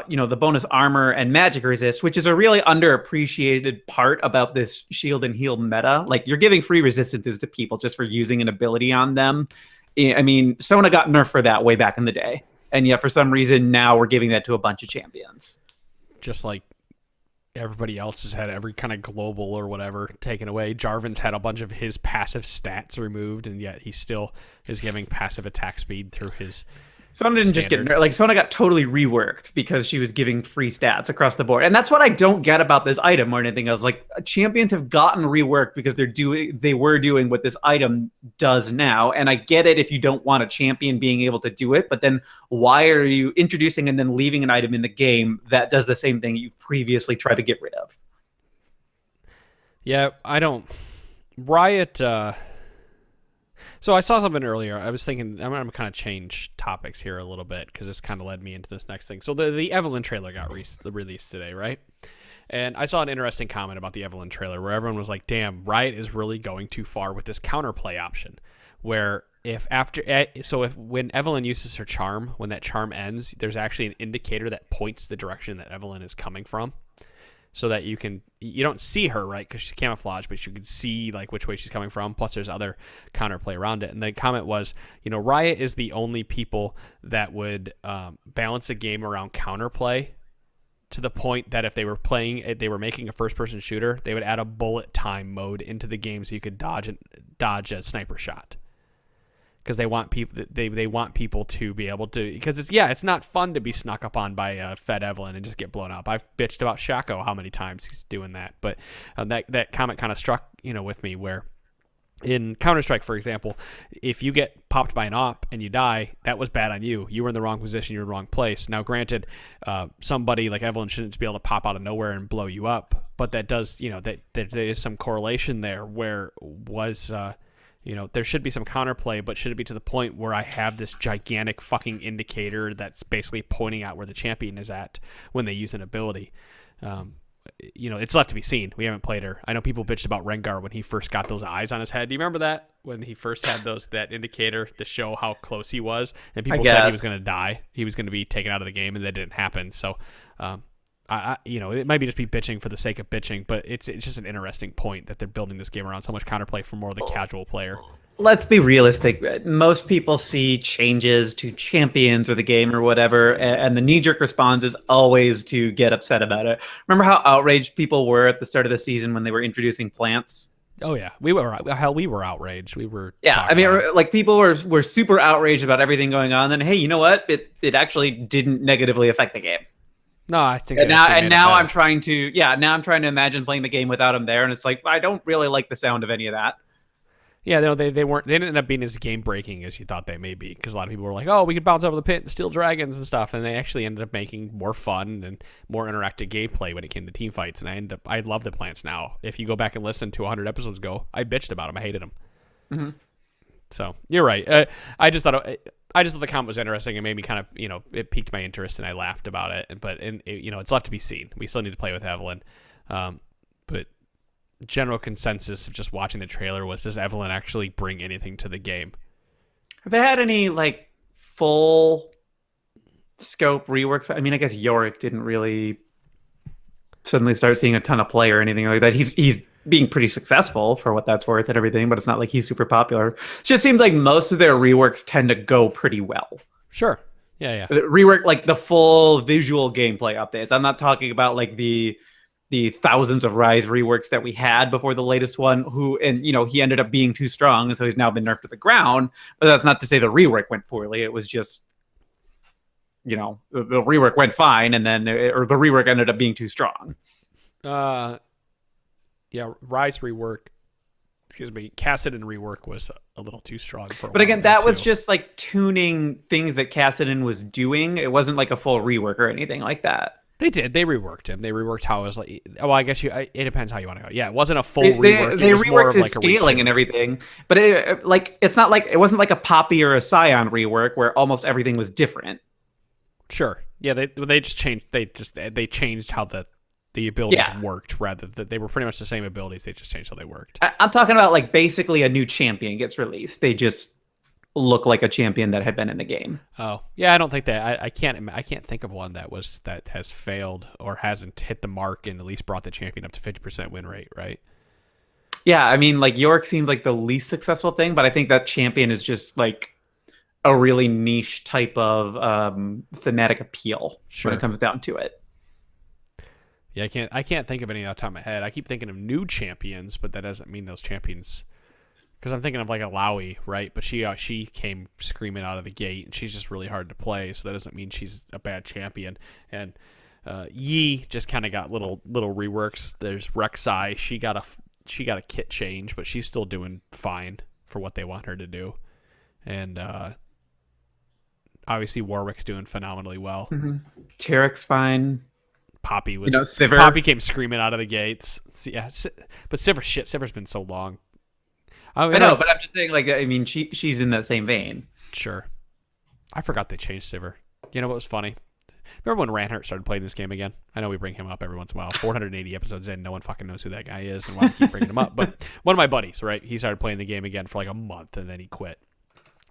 the bonus armor and magic resist, which is a really underappreciated part about this shield and heal meta. Like, you're giving free resistances to people just for using an ability on them. Sona got nerfed for that way back in the day, and yet for some reason now we're giving that to a bunch of champions. Just like everybody else has had every kind of global or whatever taken away. Jarvan's had a bunch of his passive stats removed, and yet he still is giving passive attack speed through his Sona didn't just get Sona got totally reworked because she was giving free stats across the board. And that's what I don't get about this item or anything else. Like, champions have gotten reworked because they were doing what this item does now. And I get it if you don't want a champion being able to do it, but then why are you introducing and then leaving an item in the game that does the same thing you previously tried to get rid of? Yeah, I don't. Riot. So I saw something earlier. I was thinking I'm going to kind of change topics here a little bit because this kind of led me into this next thing. So the Evelyn trailer got released today, right? And I saw an interesting comment about the Evelynn trailer where everyone was like, damn, Riot is really going too far with this counterplay option. Where if when Evelynn uses her charm, when that charm ends, there's actually an indicator that points the direction that Evelynn is coming from. So that you don't see her, right, because she's camouflaged, but you can see like which way she's coming from. Plus, there's other counterplay around it. And the comment was, Riot is the only people that would balance a game around counterplay to the point that if they were making a first-person shooter, they would add a bullet time mode into the game so you could dodge a sniper shot. Because they want people to be able to, because it's not fun to be snuck up on by Fed Evelynn and just get blown up. I've bitched about Shaco how many times he's doing that, but that comment kind of struck with me where in Counter-Strike, for example, if you get popped by an op and you die, that was bad on you. You were in the wrong position, you were in the wrong place. Now, granted, somebody like Evelynn shouldn't be able to pop out of nowhere and blow you up, but that does that there is some correlation there where there should be some counterplay, but should it be to the point where I have this gigantic fucking indicator that's basically pointing out where the champion is at when they use an ability? It's left to be seen. We haven't played her. I know people bitched about Rengar when he first got those eyes on his head. Do you remember that? When he first had that indicator to show how close he was, and people said he was going to die. He was going to be taken out of the game, and that didn't happen. So, it might be just be bitching for the sake of bitching, but it's just an interesting point that they're building this game around so much counterplay for more of the casual player. Let's be realistic. Most people see changes to champions or the game or whatever, and the knee-jerk response is always to get upset about it. Remember how outraged people were at the start of the season when they were introducing plants? Oh yeah, we were outraged. We were. Yeah, I mean, like people were super outraged about everything going on. Then hey, you know what? It actually didn't negatively affect the game. No, I think. Now I'm trying to imagine playing the game without him there, and it's like I don't really like the sound of any of that. Yeah, they didn't end up being as game breaking as you thought they may be, because a lot of people were like, oh, we could bounce over the pit and steal dragons and stuff, and they actually ended up making more fun and more interactive gameplay when it came to team fights. And I love the plants now. If you go back and listen to 100 episodes ago, I bitched about them. I hated them. Mm-hmm. So you're right. I just thought the comment was interesting and made me kind of it piqued my interest and I laughed about it. But it's left to be seen. We still need to play with Evelynn, but general consensus of just watching the trailer was, does Evelynn actually bring anything to the game? Have they had any like full scope reworks? I mean, I guess Yorick didn't really suddenly start seeing a ton of play or anything like that. He's being pretty successful for what that's worth and everything, but it's not like he's super popular. It just seems like most of their reworks tend to go pretty well. Sure. Yeah. Rework, like the full visual gameplay updates. I'm not talking about like the thousands of Rise reworks that we had before the latest one, he ended up being too strong, and so he's now been nerfed to the ground. But that's not to say the rework went poorly. It was just, the rework went fine, and then the rework ended up being too strong. Rise rework, Kassadin rework was a little too strong for. But again, that was just like tuning things that Kassadin was doing. It wasn't like a full rework or anything like that. They did. They reworked him. They reworked how it was like. Well, I guess it depends how you want to go. Yeah, it wasn't a full rework. They reworked his scaling and everything, but it wasn't like a Poppy or a Scion rework where almost everything was different. Sure. Yeah, they just changed. They changed how the abilities worked, rather than they were pretty much the same abilities. They just changed how they worked. I'm talking about like basically a new champion gets released. They just look like a champion that had been in the game. Oh yeah, I don't think that I can't think of one that has failed or hasn't hit the mark and at least brought the champion up to 50% win rate, right? Yeah, I mean, like Yorick seemed like the least successful thing, but I think that champion is just like a really niche type of thematic appeal when it comes down to it. Yeah, I can't think of any off the top of my head. I keep thinking of new champions, but that doesn't mean those champions. Because I'm thinking of like a Lowy, right? But she came screaming out of the gate, and she's just really hard to play. So that doesn't mean she's a bad champion. And Yi just kind of got little reworks. There's Rek'Sai. She got a kit change, but she's still doing fine for what they want her to do. And obviously Warwick's doing phenomenally well. Mm-hmm. Tarek's fine. Poppy was Sivir. Poppy came screaming out of the gates. Yeah, but Sivir's been so long. I know, but I'm just saying, like, I mean, she's in that same vein. Sure. I forgot they changed Sivir. You know what was funny? Remember when Ranhart started playing this game again? I know we bring him up every once in a while. 480 episodes in, no one fucking knows who that guy is and why we keep bringing him up. But one of my buddies, right? He started playing the game again for like a month and then he quit.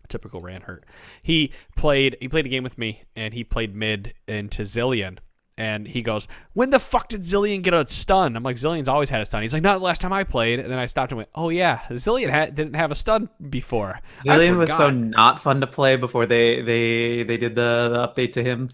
Typical Ranhart. He played a game with me and he played mid into Zillion. And he goes, when the fuck did Zillion get a stun? I'm like, Zillion's always had a stun. He's like, not the last time I played. And then I stopped and went, oh yeah, Zillion didn't have a stun before. Zillion was so not fun to play before they did the update to him.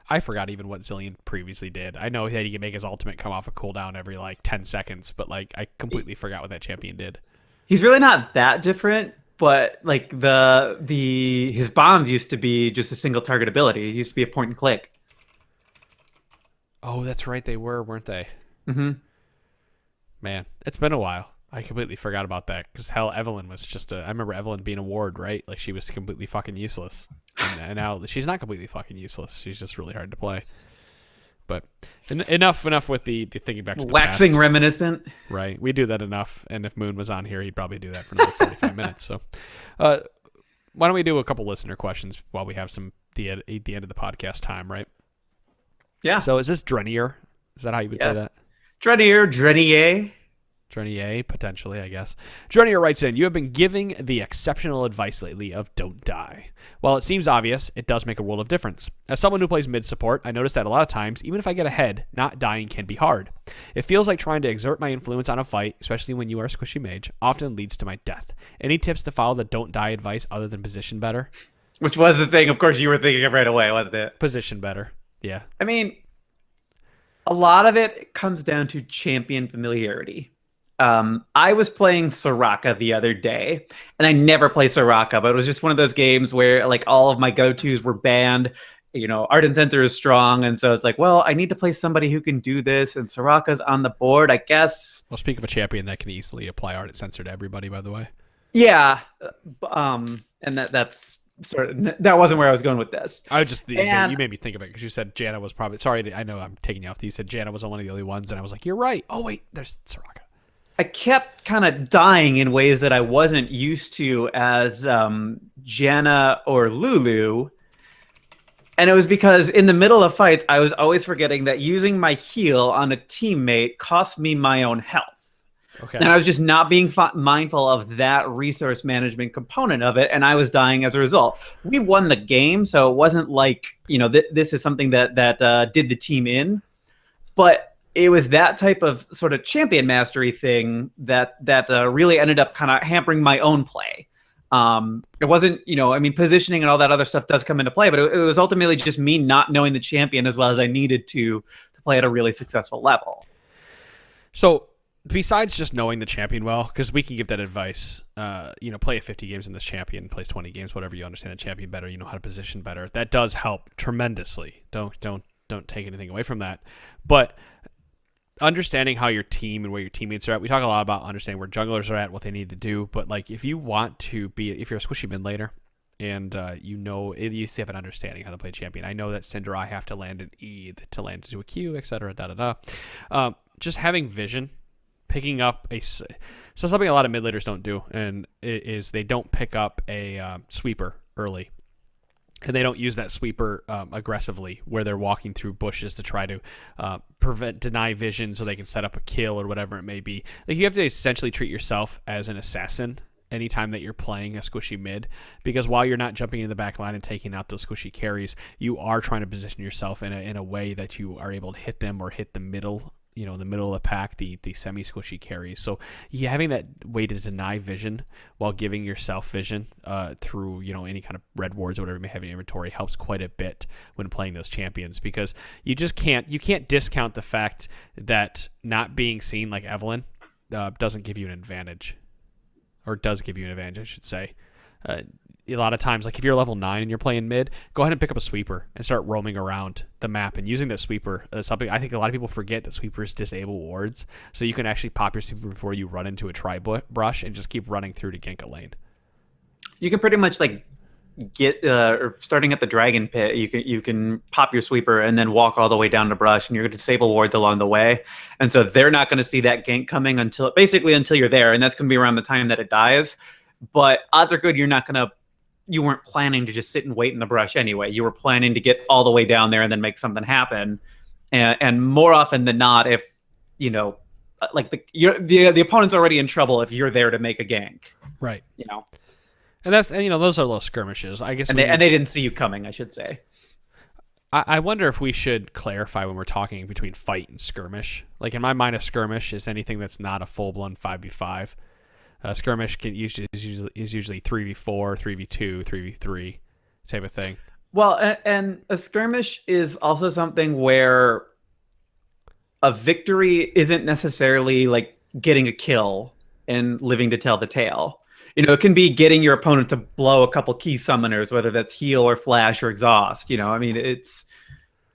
I forgot even what Zillion previously did. I know that he can make his ultimate come off a cooldown every like 10 seconds, but like I completely forgot what that champion did. He's really not that different, but like his bombs used to be just a single target ability. It used to be a point and click. Oh, that's right. They weren't they? Mm-hmm. Man, it's been a while. I completely forgot about that because hell, Evelyn was just I remember Evelyn being a ward, right? Like she was completely fucking useless. And now she's not completely fucking useless. She's just really hard to play. But enough with the thinking back to the waxing past. Reminiscent. Right. We do that enough. And if Moon was on here, he'd probably do that for another 45 minutes. So why don't we do a couple listener questions while we have some the end of the podcast time, right? Yeah. So is this Drenier? Is that how you would say that? Drenier. Drenier, potentially, I guess. Drenier writes in, you have been giving the exceptional advice lately of don't die. While it seems obvious, it does make a world of difference. As someone who plays mid-support, I notice that a lot of times, even if I get ahead, not dying can be hard. It feels like trying to exert my influence on a fight, especially when you are a squishy mage, often leads to my death. Any tips to follow the don't die advice other than position better? Which was the thing, of course, you were thinking of right away, wasn't it? Position better. Yeah. I mean, a lot of it comes down to champion familiarity. I was playing Soraka the other day, and I never play Soraka, but it was just one of those games where like all of my go-tos were banned. You know, Ardent Censor is strong, and so it's like, well, I need to play somebody who can do this, and Soraka's on the board, I guess. Well, speak of a champion that can easily apply Ardent Censor to everybody, by the way. Yeah, and that's sort of, that wasn't where I was going with this. I just you made me think of it because you said Janna was probably sorry. I know I'm taking you off. You said Janna was one of the only ones, and I was like, you're right. Oh wait, there's Soraka. I kept kind of dying in ways that I wasn't used to as Janna or Lulu. And it was because in the middle of fights, I was always forgetting that using my heal on a teammate cost me my own health. Okay. And I was just not being mindful of that resource management component of it, and I was dying as a result. We won the game, so it wasn't like, you know, this is something that did the team in. But it was that type of sort of champion mastery thing that really ended up kind of hampering my own play. It wasn't, you know, I mean, positioning and all that other stuff does come into play, but it was ultimately just me not knowing the champion as well as I needed to play at a really successful level. So besides just knowing the champion well, because we can give that advice, you know, play 50 games in this champion, plays 20 games, whatever, you understand the champion better, you know how to position better. That does help tremendously. Don't take anything away from that. But understanding how your team and where your teammates are at. We talk a lot about understanding where junglers are at, what they need to do. But like, if you want to be, if you're a squishy mid laner and you know, you have an understanding how to play champion. I know that Syndra, I have to land an E to land into a Q, etc. Just having vision, picking up so something a lot of mid laners don't do, and is they don't pick up a sweeper early. And they don't use that sweeper aggressively where they're walking through bushes to try to deny vision so they can set up a kill or whatever it may be. Like, you have to essentially treat yourself as an assassin anytime that you're playing a squishy mid, because while you're not jumping into the back line and taking out those squishy carries, you are trying to position yourself in a way that you are able to hit them or hit the middle, you know, the middle of the pack, the semi-squishy carries. So having that way to deny vision while giving yourself vision through, you know, any kind of red wards or whatever you may have in your inventory helps quite a bit when playing those champions, because you can't discount the fact that not being seen like Evelyn doesn't give you an advantage, or does give you an advantage, I should say. A lot of times, like if you're level 9 and you're playing mid, go ahead and pick up a sweeper and start roaming around the map and using that sweeper. Something I think a lot of people forget, that sweepers disable wards, so you can actually pop your sweeper before you run into a brush and just keep running through to gank a lane. You can pretty much like get starting at the dragon pit. You can pop your sweeper and then walk all the way down to brush, and you're going to disable wards along the way, and so they're not going to see that gank coming until you're there, and that's going to be around the time that it dies. But odds are good you're not going to you weren't planning to just sit and wait in the brush anyway. You were planning to get all the way down there and then make something happen. And more often than not, if like the opponent's already in trouble if you're there to make a gank, right? And those are little skirmishes, I guess. And they didn't see you coming, I should say. I wonder if we should clarify when we're talking between fight and skirmish. Like in my mind, a skirmish is anything that's not a full-blown 5v5. Skirmish is usually 3v4, 3v2, 3v3 type of thing. Well, and a skirmish is also something where a victory isn't necessarily like getting a kill and living to tell the tale. It can be getting your opponent to blow a couple key summoners, whether that's heal or flash or exhaust. I mean, it's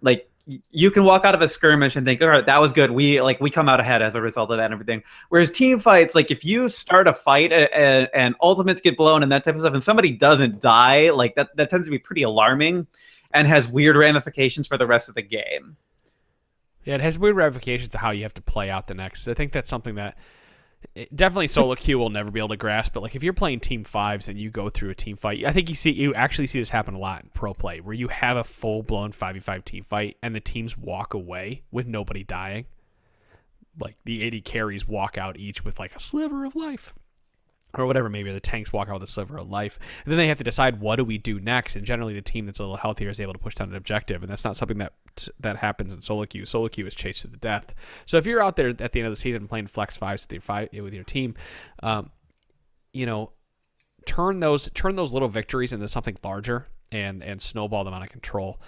like you can walk out of a skirmish and think, all right, that was good. We come out ahead as a result of that and everything. Whereas team fights, like if you start a fight and ultimates get blown and that type of stuff, and somebody doesn't die, like that tends to be pretty alarming and has weird ramifications for the rest of the game. Yeah, it has weird ramifications to how you have to play out the next. I think that's something that definitely solo queue will never be able to grasp, but like if you're playing team fives and you go through a team fight, I think you actually see this happen a lot in pro play, where you have a full-blown 5v5 team fight and the teams walk away with nobody dying. Like the AD carries walk out each with like a sliver of life. Or whatever, maybe the tanks walk out with a sliver of life. And then they have to decide, what do we do next? And generally the team that's a little healthier is able to push down an objective. And that's not something that happens in solo queue. Solo queue is chased to the death. So if you're out there at the end of the season playing flex fives with your team, turn those little victories into something larger and snowball them out of control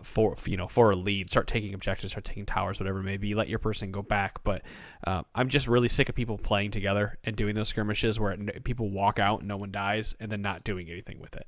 for a lead. Start taking objectives, start taking towers, whatever it may be. Let your person go back. But I'm just really sick of people playing together and doing those skirmishes where people walk out and no one dies and then not doing anything with it.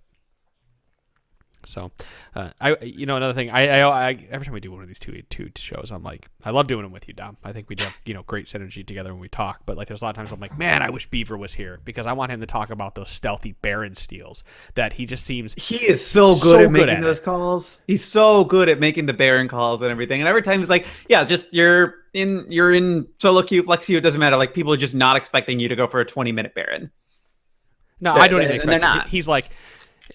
So, another thing, I every time we do one of these two shows, I'm like, I love doing them with you, Dom. I think we do have, great synergy together when we talk. But like, there's a lot of times I'm like, man, I wish Beaver was here because I want him to talk about those stealthy Baron steals that he just seems. He is so good at making those calls. He's so good at making the Baron calls and everything. And every time he's like, yeah, just you're in solo queue, flex queue, it doesn't matter. Like people are just not expecting you to go for a 20-minute Baron. No, I don't even expect it. He's like.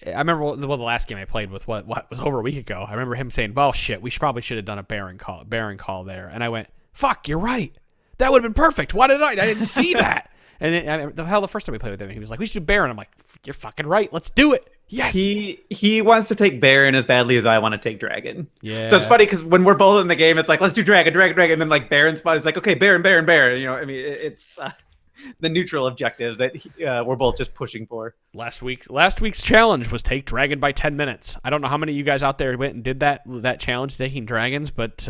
I remember the last game I played with what was over a week ago. I remember him saying, well, shit, we probably should have done a Baron call there. And I went, fuck, you're right. That would have been perfect. Why did I didn't see that. And then, the first time we played with him, he was like, we should do Baron. I'm like, you're fucking right. Let's do it. Yes. He wants to take Baron as badly as I want to take Dragon. Yeah. So it's funny because when we're both in the game, it's like, let's do Dragon. And then like Baron spot is like, okay, Baron. I mean, it's the neutral objectives that we're both just pushing for. Last week's challenge was take Dragon by 10 minutes. I don't know how many of you guys out there went and did that challenge, taking dragons, but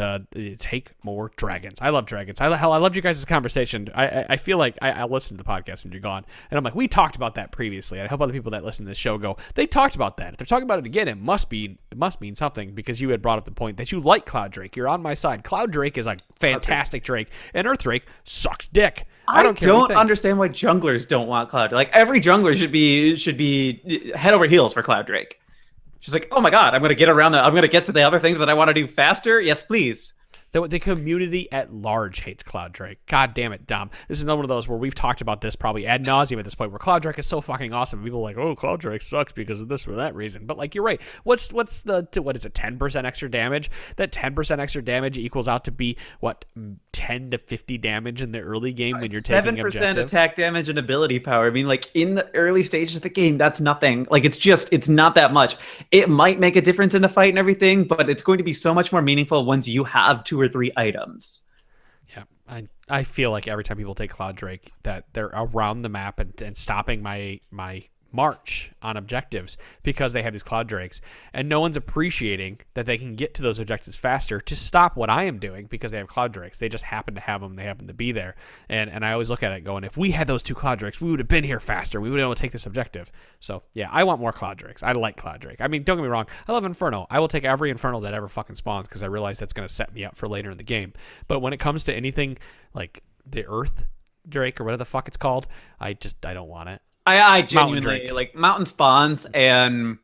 take more dragons. I love dragons. I loved you guys' conversation. I feel like I listened to the podcast when you're gone, and I'm like, we talked about that previously. I hope other people that listen to this show go, they talked about that. If they're talking about it again, it must mean something, because you had brought up the point that you like Cloud Drake. You're on my side. Cloud Drake is a fantastic Drake, and Earth Drake sucks dick. I don't understand why junglers don't want Cloud Drake. Like every jungler should be head over heels for Cloud Drake. She's like, oh my god, I'm gonna get to the other things that I want to do faster. Yes, please. The community at large hates Cloud Drake. God damn it, Dom. This is another one of those where we've talked about this probably ad nauseum at this point, where Cloud Drake is so fucking awesome. People are like, oh, Cloud Drake sucks because of this or that reason. But like, you're right. What is it, 10% extra damage? That 10% extra damage equals out to be, 10 to 50 damage in the early game when you're taking objective? 7% attack damage and ability power. I mean, like, in the early stages of the game, that's nothing. Like, it's not that much. It might make a difference in the fight and everything, but it's going to be so much more meaningful once you have 2 or 3 items. Yeah, I feel like every time people take Cloud Drake, that they're around the map and stopping my march on objectives because they have these Cloud Drakes, and no one's appreciating that they can get to those objectives faster to stop what I am doing because they have Cloud Drakes. They just happen to have them. They happen to be there. And I always look at it going, if we had those 2 Cloud Drakes, we would have been here faster. We would have been able to take this objective. So yeah, I want more Cloud Drakes. I like Cloud Drake. I mean, don't get me wrong. I love Inferno. I will take every Inferno that ever fucking spawns because I realize that's going to set me up for later in the game. But when it comes to anything like the Earth Drake or whatever the fuck it's called, I don't want it. I genuinely like mountain spawns, and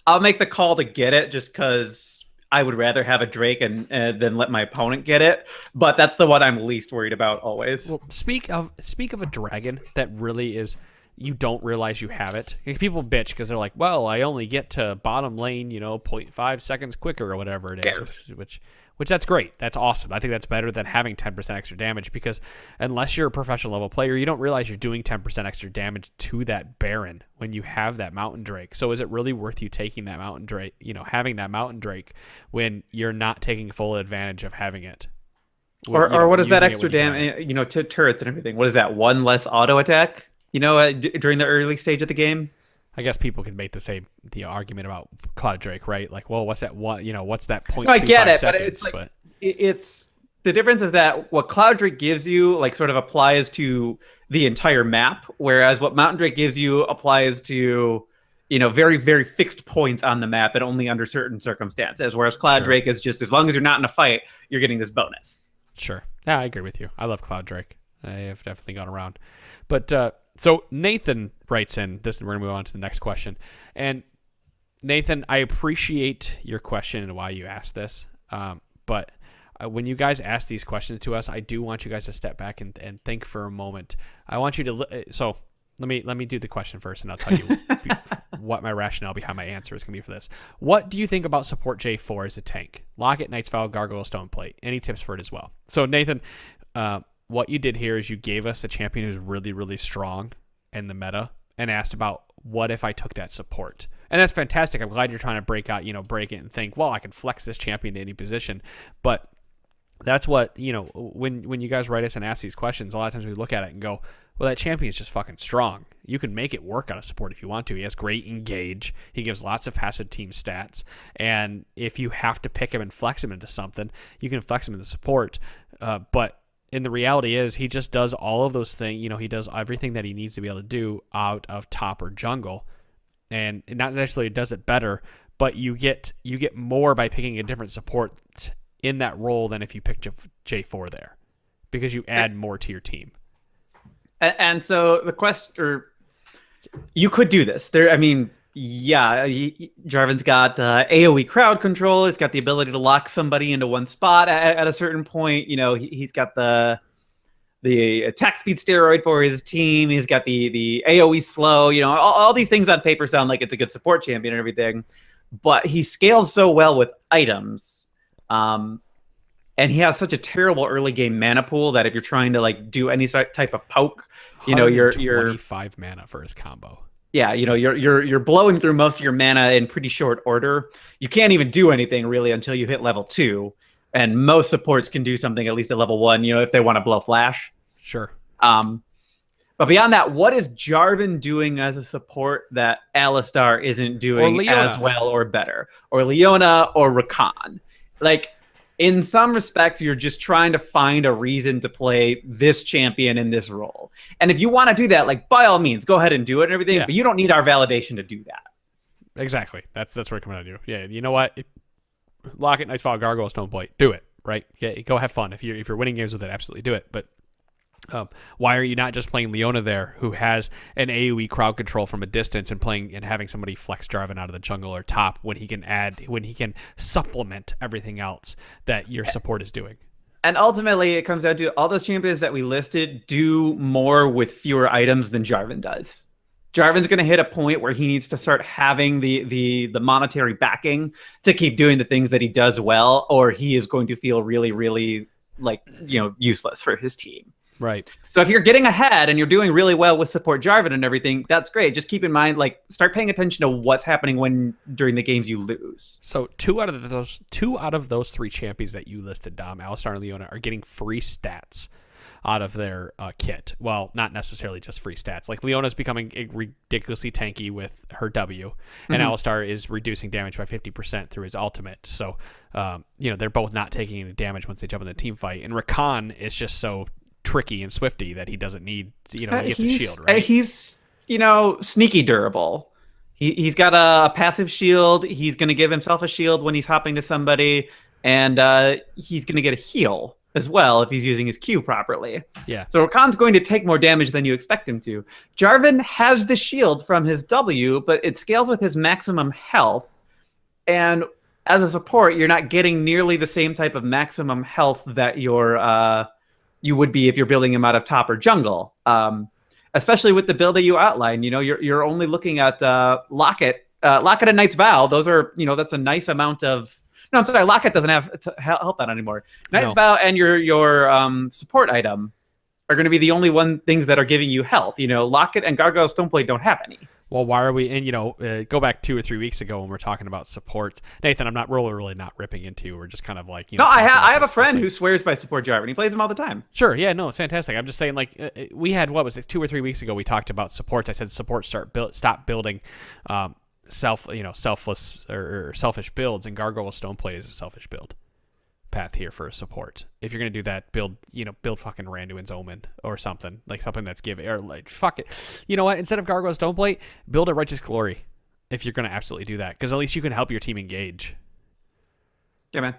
I'll make the call to get it just because I would rather have a Drake and than let my opponent get it. But that's the one I'm least worried about always. Well, speak of a dragon that really is you don't realize you have it. Like, people bitch because they're like, well, I only get to bottom lane, 0.5 seconds quicker or whatever it is, which that's great. That's awesome. I think that's better than having 10% extra damage, because unless you're a professional level player, you don't realize you're doing 10% extra damage to that Baron when you have that Mountain Drake. So is it really worth you taking that Mountain Drake, having that Mountain Drake when you're not taking full advantage of having it? Or what is that extra damage, to turrets and everything? What is that, one less auto attack, during the early stage of the game? I guess people could make the argument about Cloud Drake, right? Like, well, what's that one? What's that point? No, I get it, seconds, but it's the difference is that what Cloud Drake gives you, like, sort of applies to the entire map, whereas what Mountain Drake gives you applies to, very, very fixed points on the map and only under certain circumstances. Whereas Cloud Drake is just, as long as you're not in a fight, you're getting this bonus. Sure. Yeah, I agree with you. I love Cloud Drake. I have definitely gone around, but. So Nathan writes in this, and we're going to move on to the next question. And Nathan, I appreciate your question and why you asked this. But when you guys ask these questions to us, I do want you guys to step back and think for a moment. I want you to. So let me do the question first, and I'll tell you what my rationale behind my answer is going to be for this. What do you think about support J4 as a tank? Locket, Knight's Vow, Gargoyle, Stoneplate. Any tips for it as well? So Nathan, what you did here is you gave us a champion who's really, really strong in the meta and asked about what if I took that support. And that's fantastic. I'm glad you're trying to break it and think, well, I can flex this champion to any position. But that's what, when you guys write us and ask these questions, a lot of times we look at it and go, well, that champion is just fucking strong. You can make it work out of support if you want to. He has great engage. He gives lots of passive team stats. And if you have to pick him and flex him into something, you can flex him into support. But and the reality is he just does all of those things. He does everything that he needs to be able to do out of top or jungle. And not necessarily does it better, but you get more by picking a different support in that role than if you pick J4 there, because you add more to your team. And so the question, you could do this. Jarvan's got AoE crowd control. He's got the ability to lock somebody into one spot at a certain point. He's got the attack speed steroid for his team. He's got the AoE slow. All these things on paper sound like it's a good support champion and everything, but he scales so well with items. And he has such a terrible early game mana pool that if you're trying to do any type of poke, you're 25 mana for his combo. Yeah, you're blowing through most of your mana in pretty short order. You can't even do anything really until you hit level 2, and most supports can do something at least at level 1. If they want to blow flash. Sure. But beyond that, what is Jarvan doing as a support that Alistar isn't doing as well or better, or Leona or Rakan? In some respects, you're just trying to find a reason to play this champion in this role. And if you want to do that, by all means, go ahead and do it and everything, but you don't need our validation to do that. Exactly. That's what we're coming to do. Yeah, you know what? Locket, Knight's Vow, Gargoyle, Stoneplate. Do it, right? Yeah, go have fun. If you're winning games with it, absolutely do it. But why are you not just playing Leona there, who has an AoE crowd control from a distance, and having somebody flex Jarvan out of the jungle or top when he can supplement everything else that your support is doing? And ultimately, it comes down to all those champions that we listed do more with fewer items than Jarvan does. Jarvan's going to hit a point where he needs to start having the monetary backing to keep doing the things that he does well, or he is going to feel really, really useless for his team. Right. So if you're getting ahead and you're doing really well with support Jarvan and everything, that's great. Just keep in mind, start paying attention to what's happening during the games you lose. So two out of those three champions that you listed, Dom, Alistar and Leona, are getting free stats out of their kit. Well, not necessarily just free stats. Leona's becoming ridiculously tanky with her W, and Alistar is reducing damage by 50% through his ultimate. So, they're both not taking any damage once they jump in the team fight. And Rakan is just so tricky and swifty that he doesn't need, he gets a shield, right? He's, sneaky durable. He's got a passive shield. He's going to give himself a shield when he's hopping to somebody, and he's going to get a heal as well if he's using his Q properly. Yeah. So Rakan's going to take more damage than you expect him to. Jarvan has the shield from his W, but it scales with his maximum health, and as a support, you're not getting nearly the same type of maximum health that you would be if you're building him out of top or jungle. especially with the build that you outline. You're only looking at Locket and Knight's Vow. Those are, that's a nice amount of. No, I'm sorry, Locket doesn't have to help out anymore. Knight's Vow and your support item are going to be the only things that are giving you health. Locket and Gargoyle Stoneblade don't have any. Well, why are we? And go back 2 or 3 weeks ago when we're talking about support, Nathan. I'm not really not ripping into you. We're just kind of like No, I have a friend who swears by support Jarvan. He plays them all the time. Sure, yeah, no, it's fantastic. I'm just saying, like, we had, what was it, 2 or 3 weeks ago? We talked about supports. I said support stop building selfless or selfish builds, and Gargoyle Stoneblade is a selfish build path here for a support. If you're gonna do that, build fucking Randuin's Omen or something, like something that's or like, fuck it. You know what? Instead of Gargoyle Stoneblade, build a Righteous Glory. If you're gonna absolutely do that, because at least you can help your team engage. Yeah, man.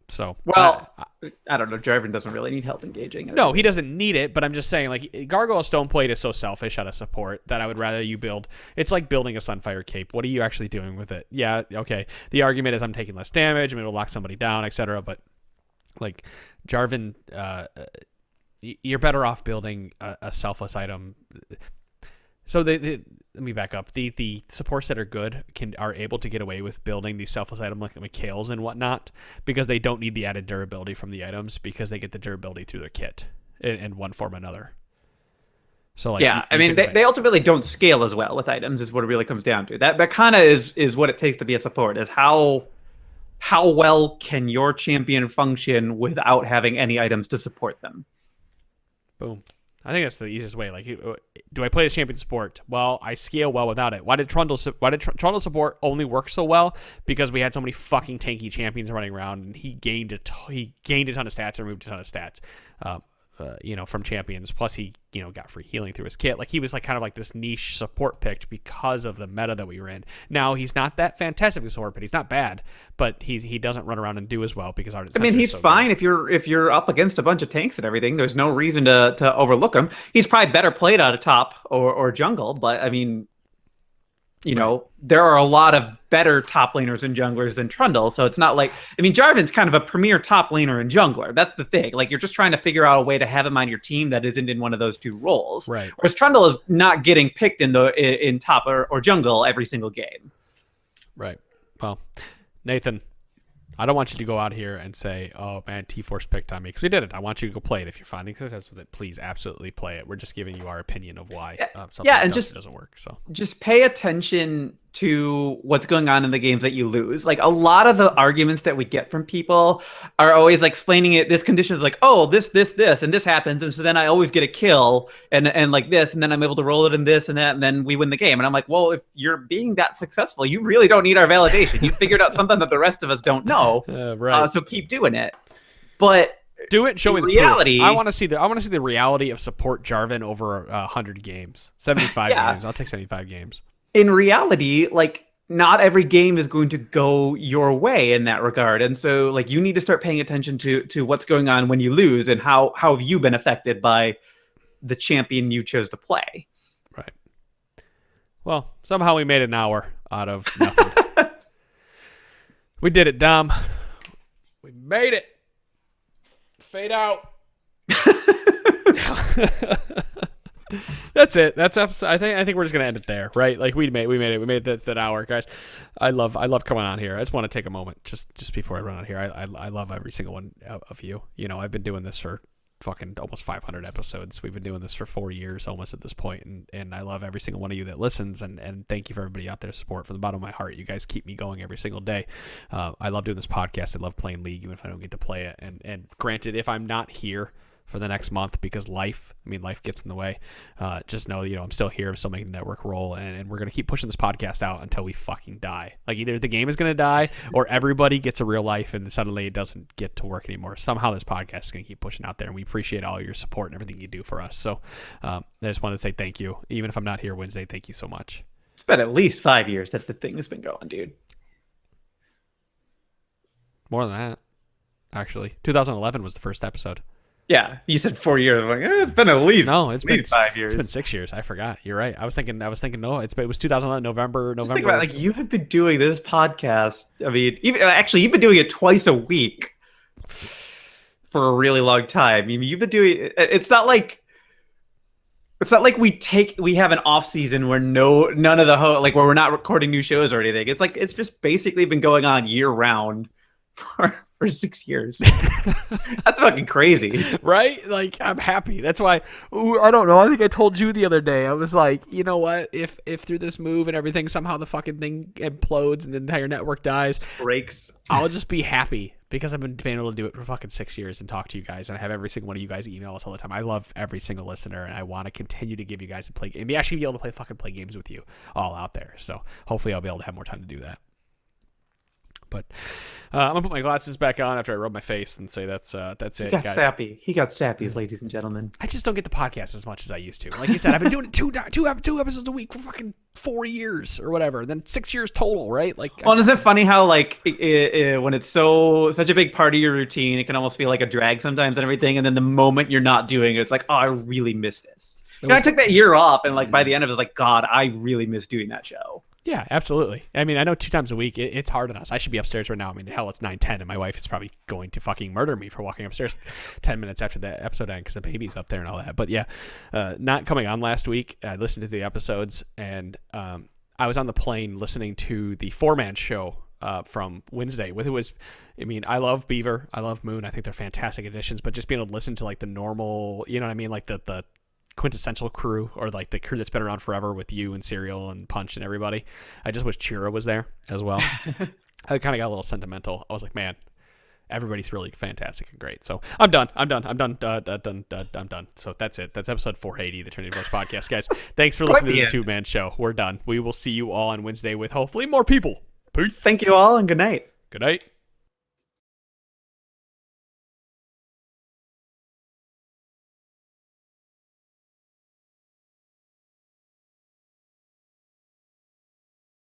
So, well, I don't know. Jarvan doesn't really need help engaging. No, he doesn't need it, but I'm just saying, like, Gargoyle Stoneblade is so selfish out of support that I would rather you build. It's like building a Sunfire Cape. What are you actually doing with it? Yeah, okay. The argument is I'm taking less damage, I'm going to lock somebody down, etc. But, like, Jarvan, you're better off building a selfless item. So let me back up. The supports that are good are able to get away with building these selfless items like Mikhail's and whatnot, because they don't need the added durability from the items, because they get the durability through their kit in one form or another. So like, yeah, I mean, they ultimately don't scale as well with items, is what it really comes down to. That kind of is what it takes to be a support, is how well can your champion function without having any items to support them. Boom. I think that's the easiest way. Like, do I play this champion support? Well, I scale well without it. Why did Trundle support only work so well? Because we had so many fucking tanky champions running around, and he gained a ton of stats and removed a ton of stats, from champions. Plus, he got free healing through his kit. Like, he was like kind of like this niche support picked because of the meta that we were in. Now he's not that fantastic a support, but he's not bad. But he doesn't run around and do as well because Ardent Censor. I mean, he's so fine if you're up against a bunch of tanks and everything. There's no reason to overlook him. He's probably better played out of top or jungle, but I mean, there are a lot of better top laners and junglers than Trundle, so it's not like, I mean, Jarvan's kind of a premier top laner and jungler. That's the thing. Like, you're just trying to figure out a way to have him on your team that isn't in one of those two roles. Right. Whereas Trundle is not getting picked in top or jungle every single game. Right. Well, Nathan, I don't want you to go out here and say, oh, man, T-Force picked on me, because we did it. I want you to go play it. If you're finding success with it, please absolutely play it. We're just giving you our opinion of why something doesn't work. So just pay attention to what's going on in the games that you lose. Like, a lot of the arguments that we get from people are always like explaining it. This condition is like, oh, this, and this happens. And so then I always get a kill and like this, and then I'm able to roll it in this and that, and then we win the game. And I'm like, well, if you're being that successful, you really don't need our validation. You figured out something that the rest of us don't know. Right. So keep doing it. But do it and show me the reality. Proof. I want to see the reality of support Jarvan over 100 games, 75 games. I'll take 75 games. In reality, like, not every game is going to go your way in that regard. And so, like, you need to start paying attention to what's going on when you lose, and how have you been affected by the champion you chose to play. Right. Well, somehow we made an hour out of nothing. We did it, Dom. We made it. Fade out. That's it. That's episode. I think we're just gonna end it there, right? Like, we made it. We made that hour, guys. I love coming on here. I just want to take a moment just before I run out here. I love every single one of you. I've been doing this for fucking almost 500 episodes. We've been doing this for 4 years almost at this point, and I love every single one of you that listens, and thank you for everybody out there support from the bottom of my heart. You guys keep me going every single day. I love doing this podcast. I love playing League even if I don't get to play it, and granted, if I'm not here for the next month because life gets in the way, just know I'm still here. I'm still making the network roll, and we're going to keep pushing this podcast out until we fucking die. Like, either the game is going to die or everybody gets a real life and suddenly it doesn't get to work anymore. Somehow this podcast is going to keep pushing out there, and we appreciate all your support and everything you do for us. So I just wanted to say thank you. Even if I'm not here Wednesday, thank you so much. It's been at least 5 years that the thing has been going, dude. More than that, actually. 2011 was the first episode. Yeah, you said 4 years. I'm like, it's been at least it's been 5 years. It's been 6 years. I forgot. You're right. I was thinking. No, it was 2011 November. Just think about it, like, you have been doing this podcast. I mean, you've been doing it twice a week for a really long time. I mean, you've been doing. It's not like It's not like we have an off season where none of the like where we're not recording new shows or anything. It's like it's just basically been going on year round for 6 years. That's fucking crazy, right? Like, I'm happy. That's why. I don't know. I think I told you the other day. I was like, you know what? If through this move and everything somehow the fucking thing implodes and the entire network dies, breaks, I'll just be happy because I've been able to do it for fucking 6 years and talk to you guys, and I have every single one of you guys email us all the time. I love every single listener, and I want to continue to give you guys and actually be able to play games with you all out there. So hopefully I'll be able to have more time to do that. But I'm gonna put my glasses back on after I rub my face and say that's it. He got guys. sappy. He got sappy, ladies and gentlemen. I just don't get the podcast as much as I used to. Like you said, I've been doing two episodes a week for fucking 4 years or whatever. And then 6 years total, right? Like, well, isn't it funny how like when it's such a big part of your routine, it can almost feel like a drag sometimes and everything. And then the moment you're not doing it, it's like, oh, I really miss this. I took that year off, and like by the end of it, I was like, God, I really miss doing that show. Yeah, absolutely. I mean, I know 2 times a week, it's hard on us. I should be upstairs right now. I mean, hell, it's 9:10, and my wife is probably going to fucking murder me for walking upstairs 10 minutes after the episode ends because the baby's up there and all that. But yeah, not coming on last week. I listened to the episodes, and I was on the plane listening to the 4-man show from Wednesday. I love Beaver. I love Moon. I think they're fantastic additions, but just being able to listen to like the normal, you know what I mean? Like the quintessential crew, or like the crew that's been around forever with you and Serial and Punch and everybody. I just wish Chira was there as well. I kind of got a little sentimental. I was like, man, everybody's really fantastic and great. So I'm done. I'm done. So that's it. That's episode 480 of the Trinity Force podcast, guys. Thanks for listening to the 2-man show. We're done. We will see you all on Wednesday with hopefully more people. Peace. Thank you all, and good night. Good night.